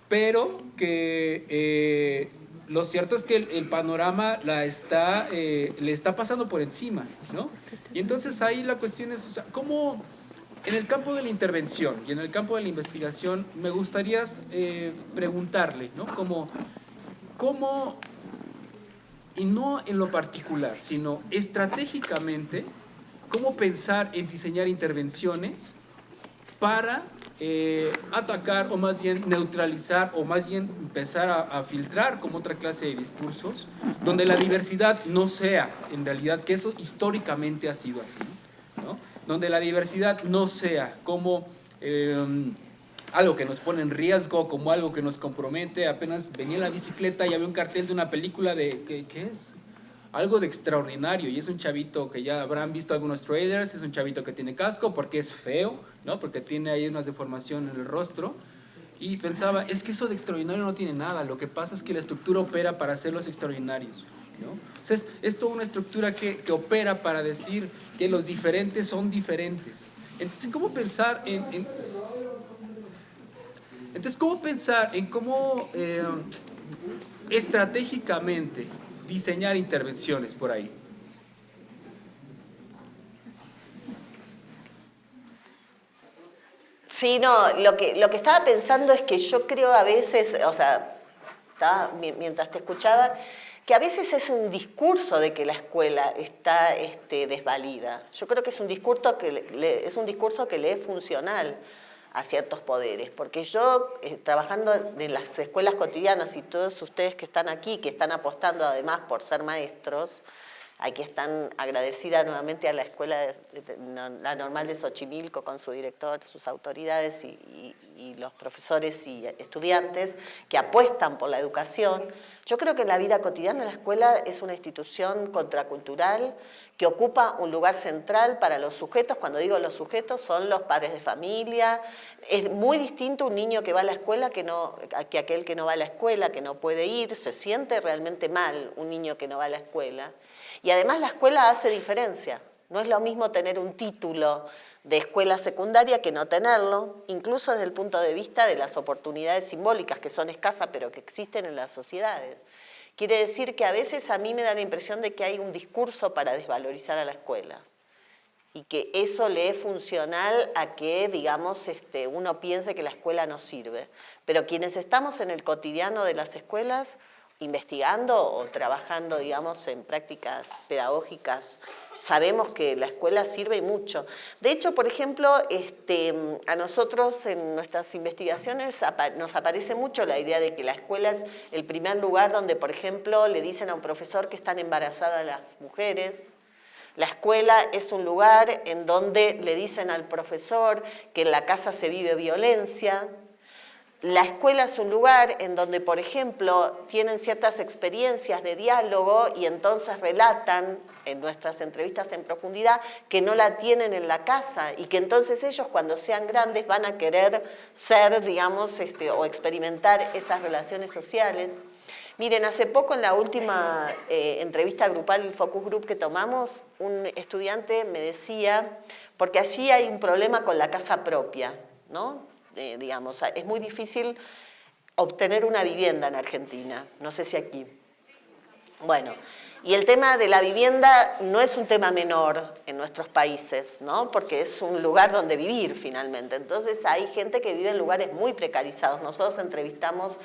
pero que lo cierto es que el panorama le está pasando por encima, ¿no? Y entonces ahí la cuestión es, o sea, ¿cómo en el campo de la intervención y en el campo de la investigación me gustaría preguntarle, ¿no?, cómo, y no en lo particular, sino estratégicamente, cómo pensar en diseñar intervenciones para atacar o más bien neutralizar o más bien empezar a filtrar como otra clase de discursos donde la diversidad no sea en realidad, que eso históricamente ha sido así, ¿no?, donde la diversidad no sea como algo que nos pone en riesgo, como algo que nos compromete. Apenas venía en la bicicleta y había un cartel de una película de, ¿qué es? Algo de extraordinario, y es un chavito que ya habrán visto algunos trailers, es un chavito que tiene casco porque es feo, ¿no?, porque tiene ahí una deformación en el rostro, y pensaba, es que eso de extraordinario no tiene nada, lo que pasa es que la estructura opera para hacerlos extraordinarios, ¿no? O sea, es toda una estructura que opera para decir que los diferentes son diferentes. Entonces, ¿cómo pensar en cómo estratégicamente diseñar intervenciones por ahí? Sí, no, lo que estaba pensando es que yo creo a veces, o sea, mientras te escuchaba, que a veces es un discurso de que la escuela está desvalida. Yo creo que es un discurso que le es funcional a ciertos poderes, porque yo, trabajando en las escuelas cotidianas, y todos ustedes que están aquí, que están apostando además por ser maestros, Aquí están agradecida nuevamente a la Escuela la Normal de Xochimilco con su director, sus autoridades y los profesores y estudiantes que apuestan por la educación. Yo creo que en la vida cotidiana la escuela es una institución contracultural que ocupa un lugar central para los sujetos. Cuando digo los sujetos son los padres de familia. Es muy distinto un niño que va a la escuela que aquel que no va a la escuela, que no puede ir. Se siente realmente mal un niño que no va a la escuela. Y además la escuela hace diferencia. No es lo mismo tener un título de escuela secundaria que no tenerlo, incluso desde el punto de vista de las oportunidades simbólicas, que son escasas pero que existen en las sociedades. Quiere decir que a veces a mí me da la impresión de que hay un discurso para desvalorizar a la escuela y que eso le es funcional a que, digamos, uno piense que la escuela no sirve. Pero quienes estamos en el cotidiano de las escuelas, investigando o trabajando, digamos, en prácticas pedagógicas, sabemos que la escuela sirve mucho. De hecho, por ejemplo, a nosotros en nuestras investigaciones nos aparece mucho la idea de que la escuela es el primer lugar donde, por ejemplo, le dicen a un profesor que están embarazadas las mujeres. La escuela es un lugar en donde le dicen al profesor que en la casa se vive violencia. La escuela es un lugar en donde, por ejemplo, tienen ciertas experiencias de diálogo y entonces relatan en nuestras entrevistas en profundidad que no la tienen en la casa y que entonces ellos cuando sean grandes van a querer ser, digamos, o experimentar esas relaciones sociales. Miren, hace poco en la última entrevista grupal, el focus group que tomamos, un estudiante me decía, porque allí hay un problema con la casa propia, ¿no? Digamos, es muy difícil obtener una vivienda en Argentina, no sé si aquí. Bueno, y el tema de la vivienda no es un tema menor en nuestros países, ¿no? Porque es un lugar donde vivir finalmente. Entonces hay gente que vive en lugares muy precarizados. Nosotros entrevistamos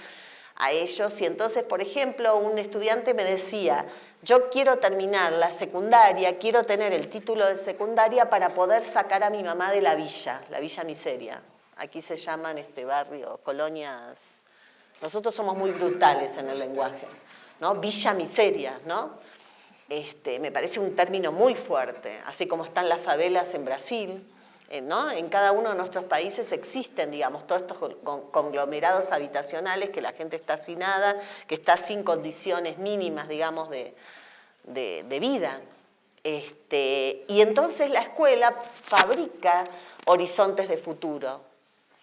a ellos y entonces, por ejemplo, un estudiante me decía, yo quiero terminar la secundaria, quiero tener el título de secundaria para poder sacar a mi mamá de la Villa Miseria. Aquí se llaman barrio, colonias. Nosotros somos muy brutales en el lenguaje, ¿no? Villa Miseria, ¿no? Me parece un término muy fuerte, así como están las favelas en Brasil, ¿no? En cada uno de nuestros países existen, digamos, todos estos conglomerados habitacionales que la gente está hacinada, que está sin condiciones mínimas, digamos, de vida. Y entonces la escuela fabrica horizontes de futuro,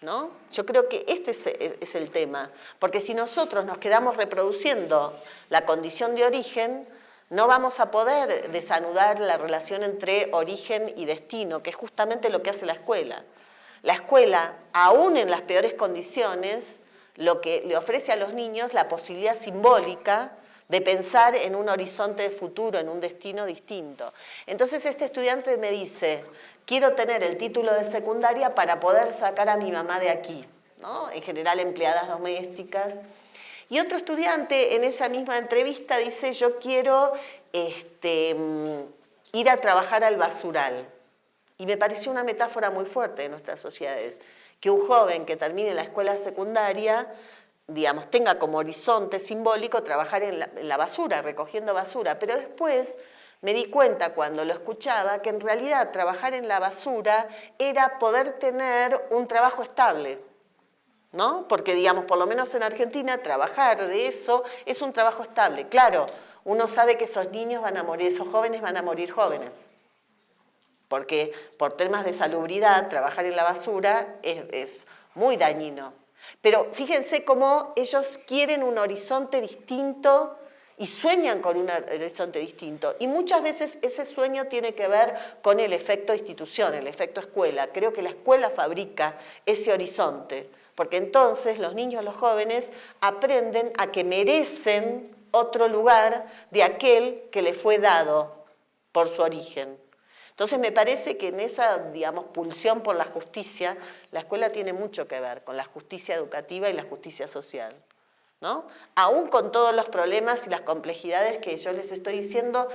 ¿no? Yo creo que este es el tema, porque si nosotros nos quedamos reproduciendo la condición de origen, no vamos a poder desanudar la relación entre origen y destino, que es justamente lo que hace la escuela. La escuela, aún en las peores condiciones, lo que le ofrece a los niños la posibilidad simbólica de pensar en un horizonte de futuro, en un destino distinto. Entonces este estudiante me dice, quiero tener el título de secundaria para poder sacar a mi mamá de aquí, ¿no? En general empleadas domésticas. Y otro estudiante en esa misma entrevista dice, yo quiero ir a trabajar al basural. Y me pareció una metáfora muy fuerte de nuestras sociedades, que un joven que termine la escuela secundaria, digamos, tenga como horizonte simbólico trabajar en la basura, recogiendo basura, pero después me di cuenta cuando lo escuchaba que en realidad trabajar en la basura era poder tener un trabajo estable, ¿no? Porque, digamos, por lo menos en Argentina, trabajar de eso es un trabajo estable. Claro, uno sabe que esos niños van a morir, esos jóvenes van a morir jóvenes, porque por temas de salubridad, trabajar en la basura es muy dañino. Pero fíjense cómo ellos quieren un horizonte distinto y sueñan con un horizonte distinto. Y muchas veces ese sueño tiene que ver con el efecto institución, el efecto escuela. Creo que la escuela fabrica ese horizonte, porque entonces los niños, los jóvenes, aprenden a que merecen otro lugar de aquel que les fue dado por su origen. Entonces me parece que en esa, digamos, pulsión por la justicia, la escuela tiene mucho que ver con la justicia educativa y la justicia social, ¿no? Aún con todos los problemas y las complejidades que yo les estoy diciendo,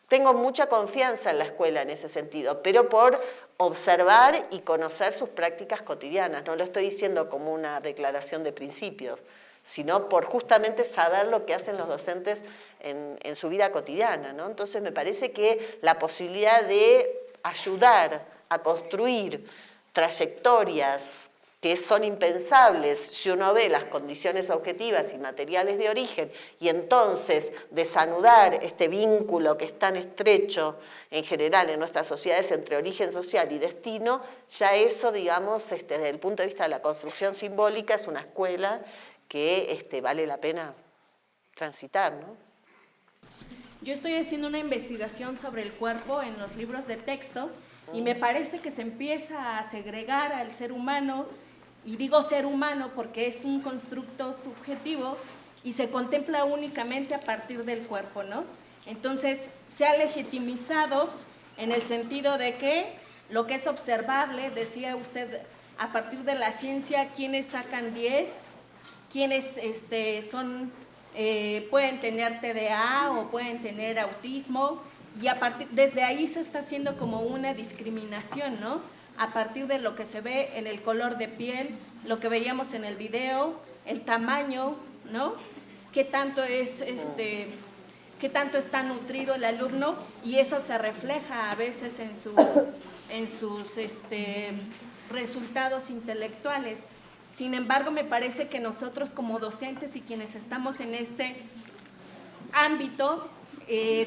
tengo mucha confianza en la escuela en ese sentido, pero por observar y conocer sus prácticas cotidianas. No lo estoy diciendo como una declaración de principios, sino por justamente saber lo que hacen los docentes en su vida cotidiana, ¿no? Entonces me parece que la posibilidad de ayudar a construir trayectorias que son impensables si uno ve las condiciones objetivas y materiales de origen, y entonces desanudar este vínculo que es tan estrecho en general en nuestras sociedades entre origen social y destino, ya eso, digamos, desde el punto de vista de la construcción simbólica, es una escuela que vale la pena transitar, ¿no? Yo estoy haciendo una investigación sobre el cuerpo en los libros de texto y me parece que se empieza a segregar al ser humano, y digo ser humano porque es un constructo subjetivo y se contempla únicamente a partir del cuerpo, ¿no? Entonces se ha legitimizado en el sentido de que lo que es observable, decía usted, a partir de la ciencia, quienes sacan 10, quienes pueden tener TDA o pueden tener autismo, y desde ahí se está haciendo como una discriminación, ¿no? A partir de lo que se ve en el color de piel, lo que veíamos en el video, el tamaño, ¿no? Qué tanto está nutrido el alumno, y eso se refleja a veces en sus resultados intelectuales. Sin embargo, me parece que nosotros como docentes y quienes estamos en este ámbito,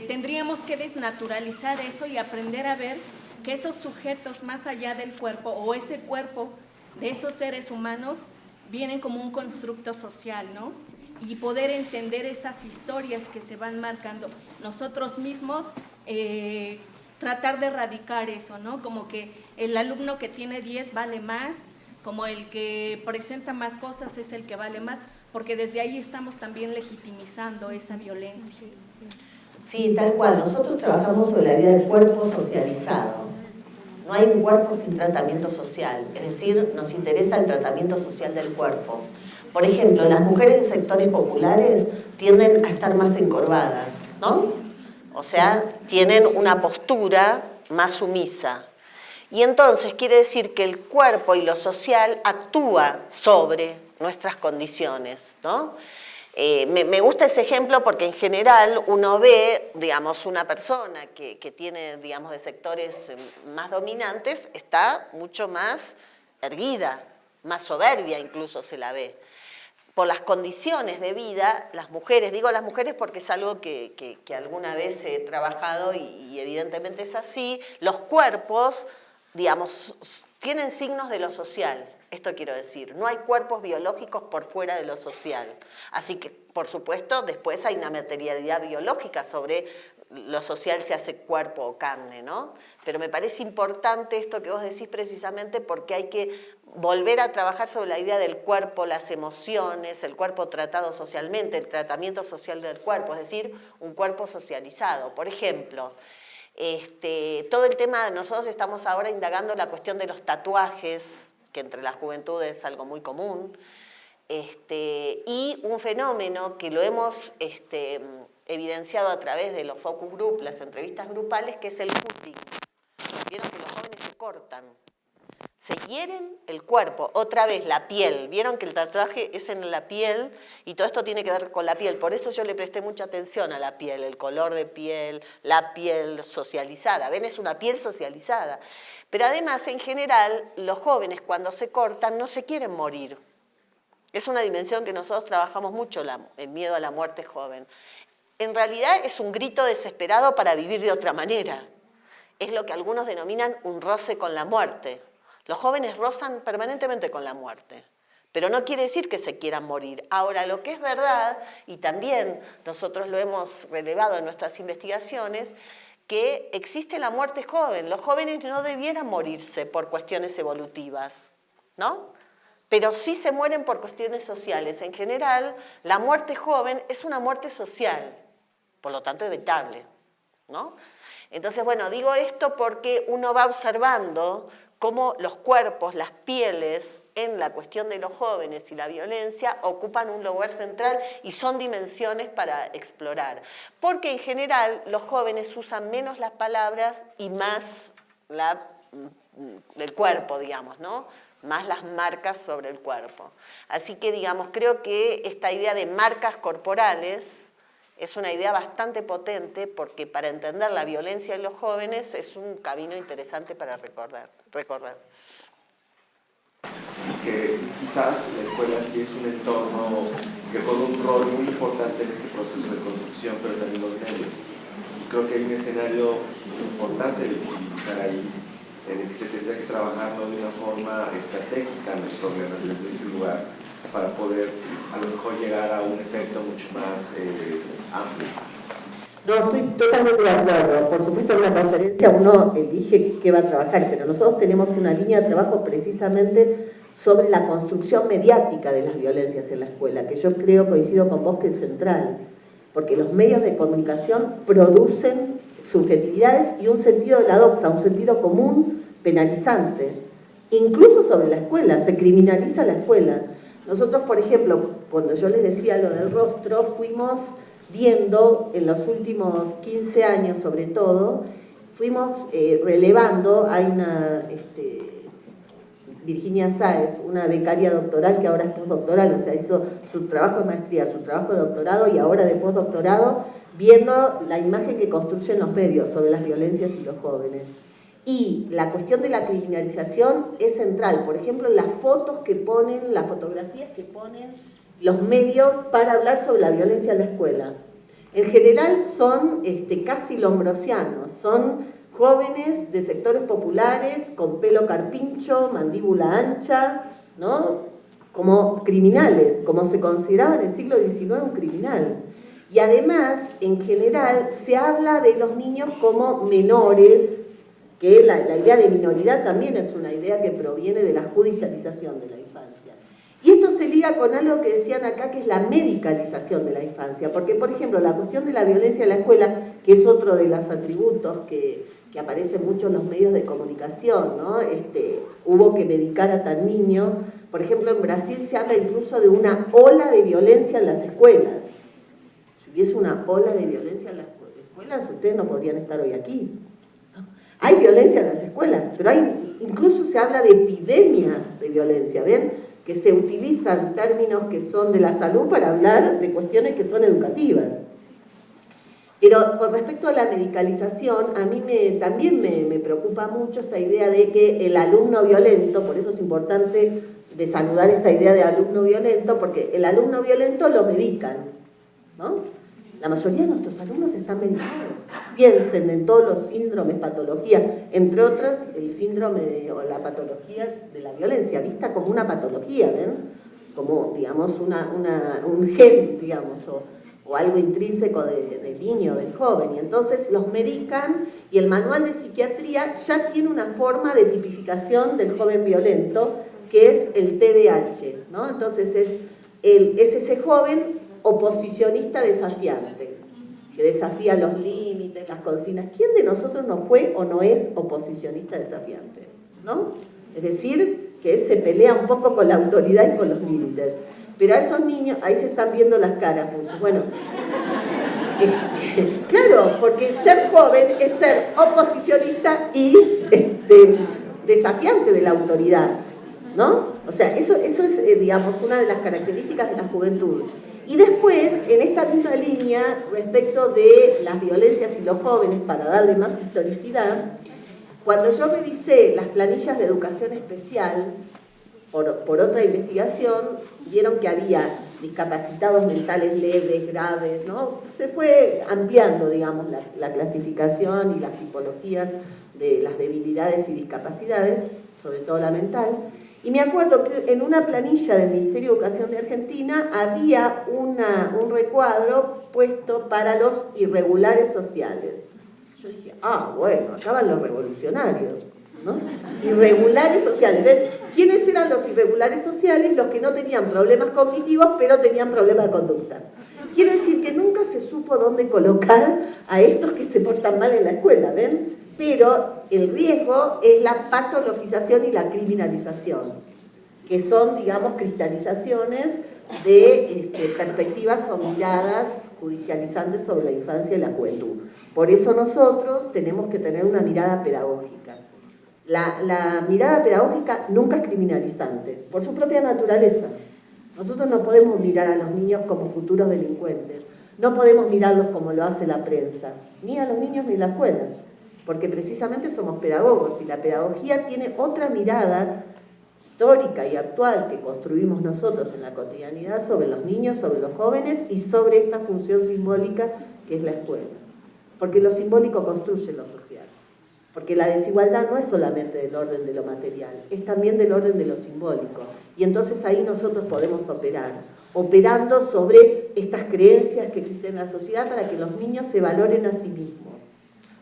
tendríamos que desnaturalizar eso y aprender a ver que esos sujetos más allá del cuerpo, o ese cuerpo de esos seres humanos, vienen como un constructo social, ¿no? Y poder entender esas historias que se van marcando nosotros mismos, tratar de erradicar eso, ¿no? Como que el alumno que tiene 10 vale más, como el que presenta más cosas es el que vale más, porque desde ahí estamos también legitimizando esa violencia. Sí, tal cual. Nosotros trabajamos sobre la idea del cuerpo socializado. No hay un cuerpo sin tratamiento social, es decir, nos interesa el tratamiento social del cuerpo. Por ejemplo, las mujeres de sectores populares tienden a estar más encorvadas, ¿no? O sea, tienen una postura más sumisa. Y entonces quiere decir que el cuerpo y lo social actúa sobre nuestras condiciones, ¿no? Me gusta ese ejemplo porque en general uno ve, digamos, una persona que tiene, digamos, de sectores más dominantes, está mucho más erguida, más soberbia incluso se la ve. Por las condiciones de vida, las mujeres, digo las mujeres porque es algo que alguna vez he trabajado y evidentemente es así, los cuerpos, digamos, tienen signos de lo social. Esto quiero decir, no hay cuerpos biológicos por fuera de lo social. Así que, por supuesto, después hay una materialidad biológica sobre lo social, se hace cuerpo o carne, ¿no? Pero me parece importante esto que vos decís precisamente porque hay que volver a trabajar sobre la idea del cuerpo, las emociones, el cuerpo tratado socialmente, el tratamiento social del cuerpo, es decir, un cuerpo socializado. Por ejemplo, todo el tema, nosotros estamos ahora indagando la cuestión de los tatuajes, que entre la juventud es algo muy común, y un fenómeno que lo hemos evidenciado a través de los focus group, las entrevistas grupales, que es el cutting. Vieron que los jóvenes se cortan, se hieren el cuerpo, otra vez la piel. Vieron que el tatuaje es en la piel y todo esto tiene que ver con la piel. Por eso yo le presté mucha atención a la piel, el color de piel, la piel socializada. ¿Ven? Es una piel socializada. Pero además, en general, los jóvenes cuando se cortan no se quieren morir. Es una dimensión que nosotros trabajamos mucho, el miedo a la muerte joven. En realidad es un grito desesperado para vivir de otra manera. Es lo que algunos denominan un roce con la muerte. Los jóvenes rozan permanentemente con la muerte, pero no quiere decir que se quieran morir. Ahora, lo que es verdad, y también nosotros lo hemos relevado en nuestras investigaciones, que existe la muerte joven. Los jóvenes no debieran morirse por cuestiones evolutivas, ¿no? Pero sí se mueren por cuestiones sociales. En general, la muerte joven es una muerte social, por lo tanto evitable, ¿no? Entonces, bueno, digo esto porque uno va observando cómo los cuerpos, las pieles, en la cuestión de los jóvenes y la violencia, ocupan un lugar central y son dimensiones para explorar. Porque en general los jóvenes usan menos las palabras y más el cuerpo, digamos, ¿no? más las marcas sobre el cuerpo. Así que, digamos, creo que esta idea de marcas corporales es una idea bastante potente porque para entender la violencia en los jóvenes es un camino interesante para recorrer. Y que quizás la escuela sí es un entorno que juega un rol muy importante en este proceso de construcción, pero también los medios. Y creo que hay un escenario importante de visibilizar ahí, en el que se tendría que trabajarlo de una forma estratégica en los problemas desde ese lugar, para poder a lo mejor llegar a un efecto mucho más amplio. No, estoy totalmente de acuerdo. Por supuesto, en una conferencia uno elige qué va a trabajar, pero nosotros tenemos una línea de trabajo precisamente sobre la construcción mediática de las violencias en la escuela, que yo creo, coincido con vos, que es central, porque los medios de comunicación producen subjetividades y un sentido de la doxa, un sentido común penalizante, incluso sobre la escuela, se criminaliza la escuela. Nosotros, por ejemplo, cuando yo les decía lo del rostro, fuimos viendo en los últimos 15 años, sobre todo, fuimos relevando, hay una, Virginia Sáez, una becaria doctoral que ahora es postdoctoral, o sea, hizo su trabajo de maestría, su trabajo de doctorado y ahora de postdoctorado, viendo la imagen que construyen los medios sobre las violencias y los jóvenes. Y la cuestión de la criminalización es central, por ejemplo, en las fotos que ponen, las fotografías que ponen los medios para hablar sobre la violencia en la escuela. En general son casi lombrosianos, son jóvenes de sectores populares con pelo carpincho, mandíbula ancha, ¿no? Como criminales, como se consideraba en el siglo XIX un criminal. Y además, en general, se habla de los niños como menores, que la idea de minoridad también es una idea que proviene de la judicialización de la infancia. Y esto se liga con algo que decían acá, que es la medicalización de la infancia, porque, por ejemplo, la cuestión de la violencia en la escuela, que es otro de los atributos que aparecen mucho en los medios de comunicación, ¿no? Hubo que medicar a tal niño. Por ejemplo, en Brasil se habla incluso de una ola de violencia en las escuelas. Si hubiese una ola de violencia en las escuelas, ustedes no podrían estar hoy aquí. Hay violencia en las escuelas, pero incluso se habla de epidemia de violencia, ¿ven? Que se utilizan términos que son de la salud para hablar de cuestiones que son educativas. Pero con respecto a la medicalización, a mí también me preocupa mucho esta idea de que el alumno violento, por eso es importante desanudar esta idea de alumno violento, porque el alumno violento lo medican, ¿no? La mayoría de nuestros alumnos están medicados. Piensen en todos los síndromes, patologías, entre otras el síndrome o la patología de la violencia, vista como una patología, ¿ven? Como, digamos, un gen, digamos, o algo intrínseco del niño, del joven. Y entonces los medican y el manual de psiquiatría ya tiene una forma de tipificación del joven violento, que es el TDAH, ¿no? Entonces es ese joven oposicionista desafiante, que desafía los límites, las consignas. ¿Quién de nosotros no fue o no es oposicionista desafiante? ¿No? Es decir, que se pelea un poco con la autoridad y con los límites. Pero a esos niños, ahí se están viendo las caras muchos. Bueno, claro, porque ser joven es ser oposicionista y desafiante de la autoridad, ¿no? O sea, eso es, digamos, una de las características de la juventud. Y después, en esta misma línea, respecto de las violencias y los jóvenes, para darle más historicidad, cuando yo revisé las planillas de educación especial, por otra investigación, vieron que había discapacitados mentales leves, graves, ¿no? Se fue ampliando, digamos, la clasificación y las tipologías de las debilidades y discapacidades, sobre todo la mental. Y me acuerdo que en una planilla del Ministerio de Educación de Argentina había un recuadro puesto para los irregulares sociales. Yo dije, bueno, acá van los revolucionarios, ¿no? Irregulares sociales. ¿Ven? ¿Quiénes eran los irregulares sociales? Los que no tenían problemas cognitivos, pero tenían problemas de conducta. Quiere decir que nunca se supo dónde colocar a estos que se portan mal en la escuela, ¿ven? Pero el riesgo es la patologización y la criminalización, que son, digamos, cristalizaciones de perspectivas o miradas judicializantes sobre la infancia y la juventud. Por eso nosotros tenemos que tener una mirada pedagógica. La mirada pedagógica nunca es criminalizante, por su propia naturaleza. Nosotros no podemos mirar a los niños como futuros delincuentes, no podemos mirarlos como lo hace la prensa, ni a los niños ni a la escuela, porque precisamente somos pedagogos y la pedagogía tiene otra mirada histórica y actual que construimos nosotros en la cotidianidad sobre los niños, sobre los jóvenes y sobre esta función simbólica que es la escuela. Porque lo simbólico construye lo social. Porque la desigualdad no es solamente del orden de lo material, es también del orden de lo simbólico. Y entonces ahí nosotros podemos operar, operando sobre estas creencias que existen en la sociedad para que los niños se valoren a sí mismos.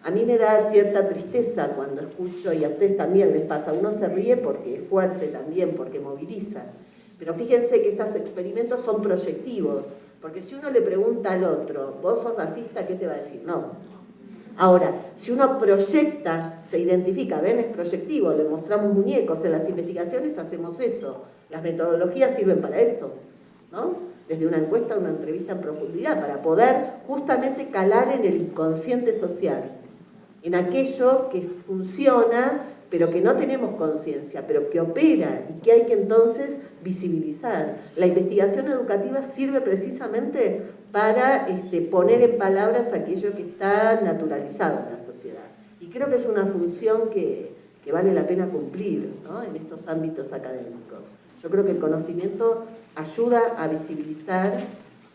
A mí me da cierta tristeza cuando escucho, y a ustedes también les pasa, uno se ríe porque es fuerte también, porque moviliza. Pero fíjense que estos experimentos son proyectivos, porque si uno le pregunta al otro, ¿vos sos racista? ¿Qué te va a decir? No. Ahora, si uno proyecta, se identifica, ven, es proyectivo, le mostramos muñecos, en las investigaciones hacemos eso, las metodologías sirven para eso, ¿no? Desde una encuesta a una entrevista en profundidad, para poder justamente calar en el inconsciente social, en aquello que funciona, pero que no tenemos conciencia, pero que opera y que hay que entonces visibilizar. La investigación educativa sirve precisamente para poner en palabras aquello que está naturalizado en la sociedad. Y creo que es una función que vale la pena cumplir, ¿no? En estos ámbitos académicos. Yo creo que el conocimiento ayuda a visibilizar,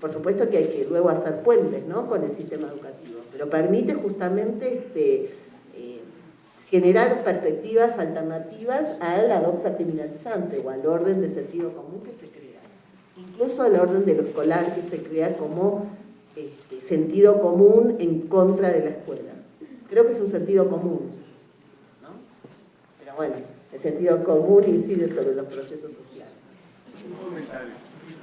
por supuesto que hay que luego hacer puentes, ¿no?, con el sistema educativo, pero permite justamente generar perspectivas alternativas a la doxa criminalizante o al orden de sentido común que se crea. Incluso al orden de lo escolar que se crea como sentido común en contra de la escuela. Creo que es un sentido común, ¿no? Pero bueno, el sentido común incide sobre los procesos sociales. Un comentario.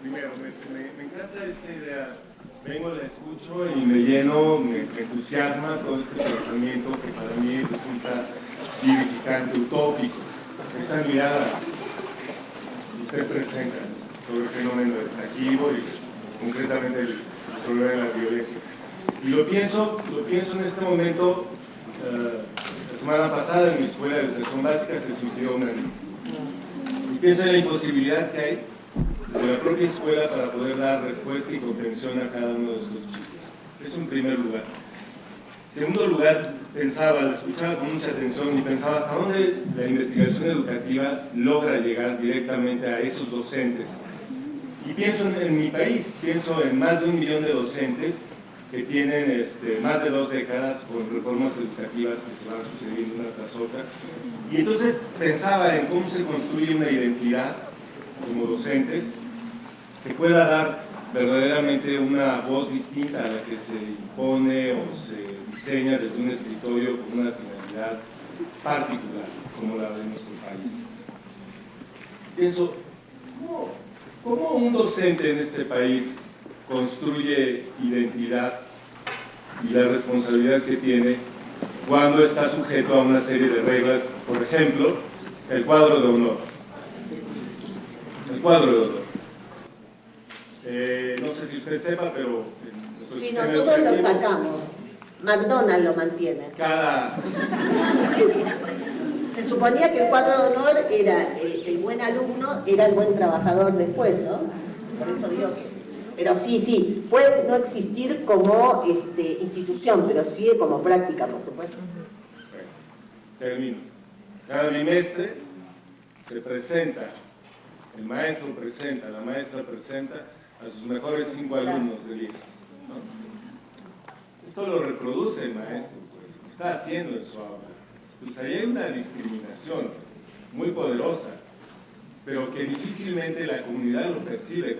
Primero, me encanta esta idea. Vengo, la escucho y me lleno, me entusiasma todo este pensamiento que para mí resulta vivificante, utópico. Esta mirada que usted presenta sobre el fenómeno del atractivo y concretamente el problema de la violencia. Y lo pienso en este momento. La semana pasada en mi escuela de educación básica se suicidó una niña. Y pienso en la imposibilidad que hay de la propia escuela para poder dar respuesta y comprensión a cada uno de estos chicos. Es un primer lugar. En segundo lugar, la escuchaba con mucha atención y pensaba hasta dónde la investigación educativa logra llegar directamente a esos docentes. Y pienso en mi país, pienso en más de 1 millón de docentes que tienen más de 2 décadas con reformas educativas que se van sucediendo una tras otra. Y entonces pensaba en cómo se construye una identidad como docentes que pueda dar verdaderamente una voz distinta a la que se impone o se diseña desde un escritorio con una finalidad particular, como la de nuestro país. Pienso, ¿cómo un docente en este país construye identidad y la responsabilidad que tiene cuando está sujeto a una serie de reglas? Por ejemplo, el cuadro de honor. El cuadro de honor. No sé si usted sepa, pero si nosotros lo sacamos, McDonald's lo mantiene. Se suponía que el cuadro de honor era el buen alumno, era el buen trabajador después, ¿no? Por eso digo que... Pero sí, puede no existir como institución, pero sí como práctica, por supuesto. Termino. Cada bimestre se presenta, el maestro presenta, la maestra presenta a sus mejores 5 alumnos de 10. ¿No? Esto lo reproduce el maestro, pues, está haciendo en su aula. Pues ahí hay una discriminación muy poderosa, pero que difícilmente la comunidad lo percibe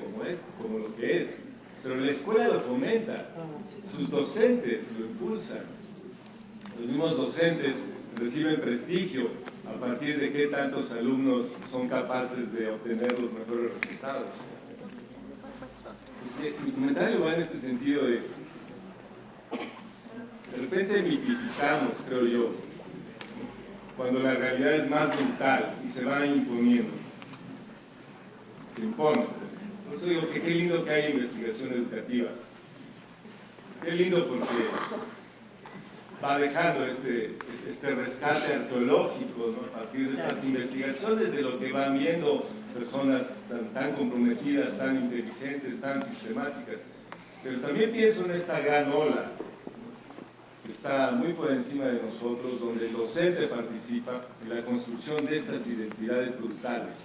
como lo que es. Pero la escuela lo fomenta, sus docentes lo impulsan. Los mismos docentes reciben prestigio a partir de qué tantos alumnos son capaces de obtener los mejores resultados. Mi comentario va en este sentido de repente mitificamos, creo yo, cuando la realidad es más brutal y se va imponiendo. Se impone. Por eso digo que qué lindo que haya investigación educativa. Qué lindo porque va dejando este rescate arqueológico, ¿no? A partir de estas investigaciones, de lo que van viendo personas tan comprometidas, tan inteligentes, tan sistemáticas. Pero también pienso en esta gran ola que está muy por encima de nosotros, donde el docente participa en la construcción de estas identidades brutales.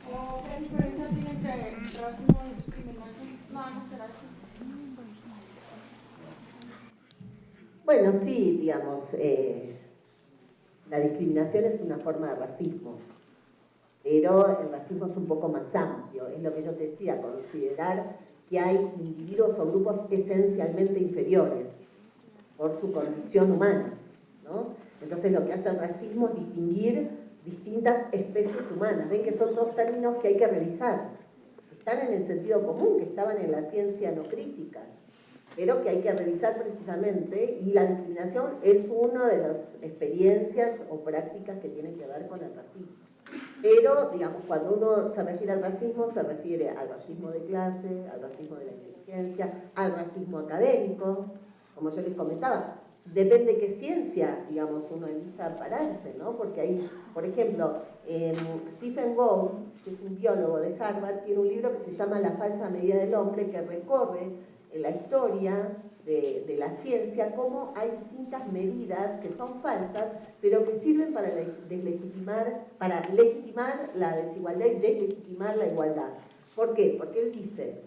¿Qué diferencia tiene entre racismo y discriminación? No será así. Bueno, sí, digamos, la discriminación es una forma de racismo, pero el racismo es un poco más amplio, es lo que yo te decía, considerar que hay individuos o grupos esencialmente inferiores por su condición humana, ¿no? Entonces lo que hace el racismo es distinguir distintas especies humanas. Ven que son dos términos que hay que revisar, están en el sentido común, que estaban en la ciencia no crítica, pero que hay que revisar precisamente, y la discriminación es una de las experiencias o prácticas que tienen que ver con el racismo. Pero, digamos, cuando uno se refiere al racismo, se refiere al racismo de clase, al racismo de la inteligencia, al racismo académico, como yo les comentaba. Depende de qué ciencia, digamos, uno elija pararse, ¿no? Porque hay, por ejemplo, Stephen Gould, que es un biólogo de Harvard, tiene un libro que se llama La falsa medida del hombre, que recorre en la historia de la ciencia cómo hay distintas medidas que son falsas, pero que sirven para legitimar la desigualdad y deslegitimar la igualdad. ¿Por qué? Porque él dice,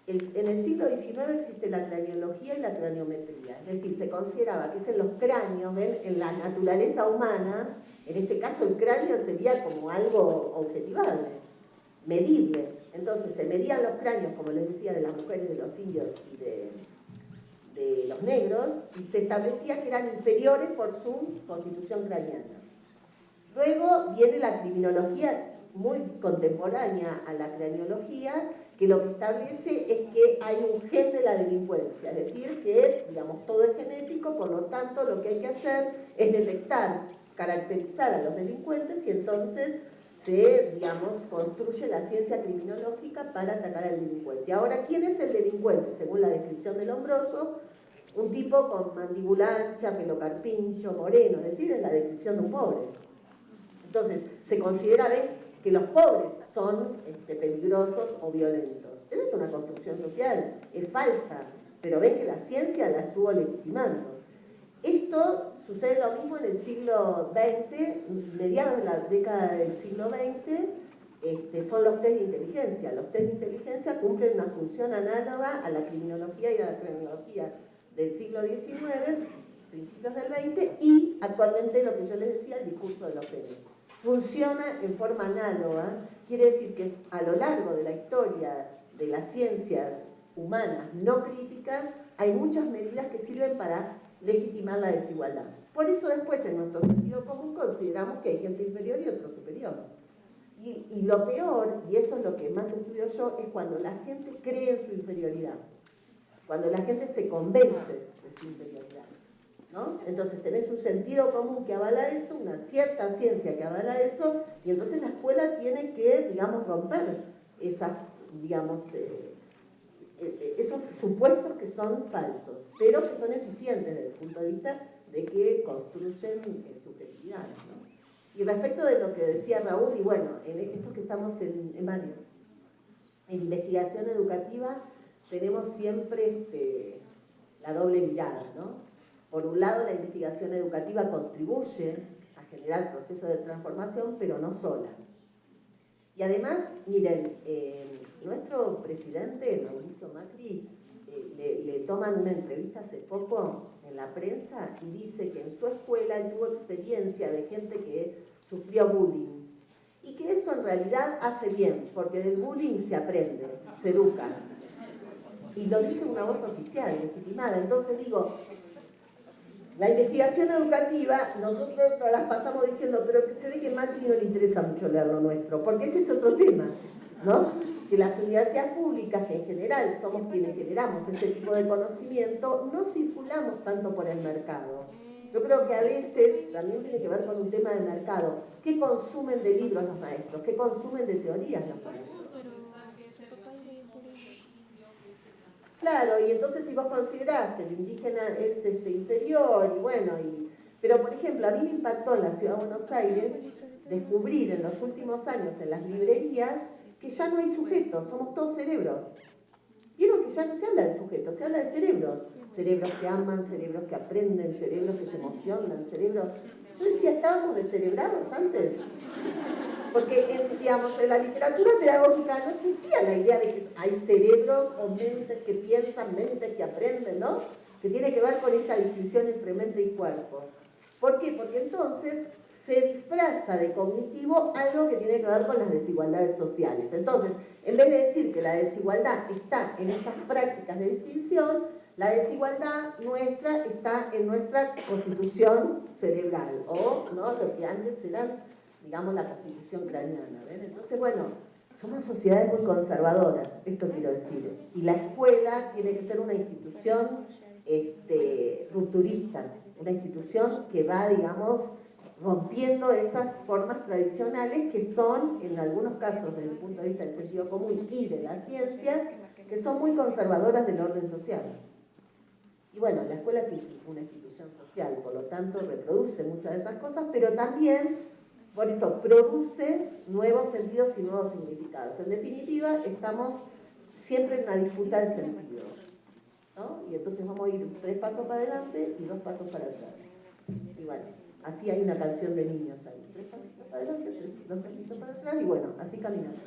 en el siglo XIX existe la craneología y la craniometría, es decir, se consideraba que es en los cráneos, ¿ven? En la naturaleza humana, en este caso el cráneo sería como algo objetivable, medible. Entonces se medían los cráneos, como les decía, de las mujeres, de los indios y de los negros, y se establecía que eran inferiores por su constitución craneana. Luego viene la criminología muy contemporánea a la craneología, que lo que establece es que hay un gen de la delincuencia, es decir, que, digamos, todo es genético, por lo tanto lo que hay que hacer es detectar, caracterizar a los delincuentes y entonces se, digamos, construye la ciencia criminológica para atacar al delincuente. Ahora, ¿quién es el delincuente? Según la descripción de Lombroso, un tipo con mandíbula ancha, pelo carpincho, moreno, es decir, es la descripción de un pobre. Entonces, se considera que los pobres son peligrosos o violentos. Eso es una construcción social, es falsa, pero ven que la ciencia la estuvo legitimando. Esto sucede lo mismo en el siglo XX, mediados de la década del siglo XX, son los test de inteligencia. Los test de inteligencia cumplen una función análoga a la criminología y a la criminología del siglo XIX, principios del XX, y actualmente lo que yo les decía, el discurso de los genes. Funciona en forma análoga, quiere decir que a lo largo de la historia de las ciencias humanas no críticas, hay muchas medidas que sirven para legitimar la desigualdad. Por eso después en nuestro sentido común consideramos que hay gente inferior y otro superior. Y lo peor, y eso es lo que más estudio yo, es cuando la gente cree en su inferioridad. Cuando la gente se convence de su inferioridad, ¿no? Entonces tenés un sentido común que avala eso, una cierta ciencia que avala eso, y entonces la escuela tiene que, digamos, romper esas, digamos, esos supuestos que son falsos, pero que son eficientes desde el punto de vista de que construyen subjetividades, ¿no? Y respecto de lo que decía Raúl, y bueno, en esto que estamos en Mario, en investigación educativa tenemos siempre la doble mirada, ¿no? Por un lado, la investigación educativa contribuye a generar procesos de transformación, pero no sola. Y además, miren, nuestro presidente, Mauricio Macri, le toman una entrevista hace poco en la prensa y dice que en su escuela él tuvo experiencia de gente que sufrió bullying. Y que eso en realidad hace bien, porque del bullying se aprende, se educa. Y lo dice una voz oficial, legitimada. Entonces digo, la investigación educativa, nosotros nos las pasamos diciendo, pero se ve que a Macri no le interesa mucho leer lo nuestro, porque ese es otro tema, ¿no? Que las universidades públicas, que en general somos quienes generamos este tipo de conocimiento, no circulamos tanto por el mercado. Yo creo que a veces también tiene que ver con un tema de mercado. ¿Qué consumen de libros los maestros? ¿Qué consumen de teorías los maestros? claro, y entonces si vos considerás que el indígena es inferior, y bueno, pero por ejemplo, a mí me impactó en la Ciudad de Buenos Aires descubrir en los últimos años en las librerías que ya no hay sujetos, somos todos cerebros. Vieron que ya no se habla de sujetos, se habla de cerebros. Cerebros que aman, cerebros que aprenden, cerebros que se emocionan, cerebros... Yo decía, ¿estábamos descerebrados antes? Porque en la literatura pedagógica no existía la idea de que hay cerebros o mentes que piensan, mentes que aprenden, ¿no? Que tiene que ver con esta distinción entre mente y cuerpo. ¿Por qué? Porque entonces se disfraza de cognitivo algo que tiene que ver con las desigualdades sociales. Entonces, en vez de decir que la desigualdad está en estas prácticas de distinción, la desigualdad nuestra está en nuestra constitución cerebral, o ¿no? Lo que antes era, digamos, la constitución craneana. ¿Ven? Entonces, bueno, somos sociedades muy conservadoras, esto quiero decir. Y la escuela tiene que ser una institución rupturista, una institución que va, digamos, rompiendo esas formas tradicionales que son, en algunos casos, desde el punto de vista del sentido común y de la ciencia, que son muy conservadoras del orden social. Y bueno, la escuela es una institución social, por lo tanto reproduce muchas de esas cosas, pero también, por eso, produce nuevos sentidos y nuevos significados. En definitiva, estamos siempre en una disputa de sentidos, ¿no? Y entonces vamos a ir 3 pasos para adelante y 2 pasos para atrás. Y bueno, así hay una canción de niños ahí. 3 pasitos para adelante, 2 pasitos para atrás, y bueno, así caminamos.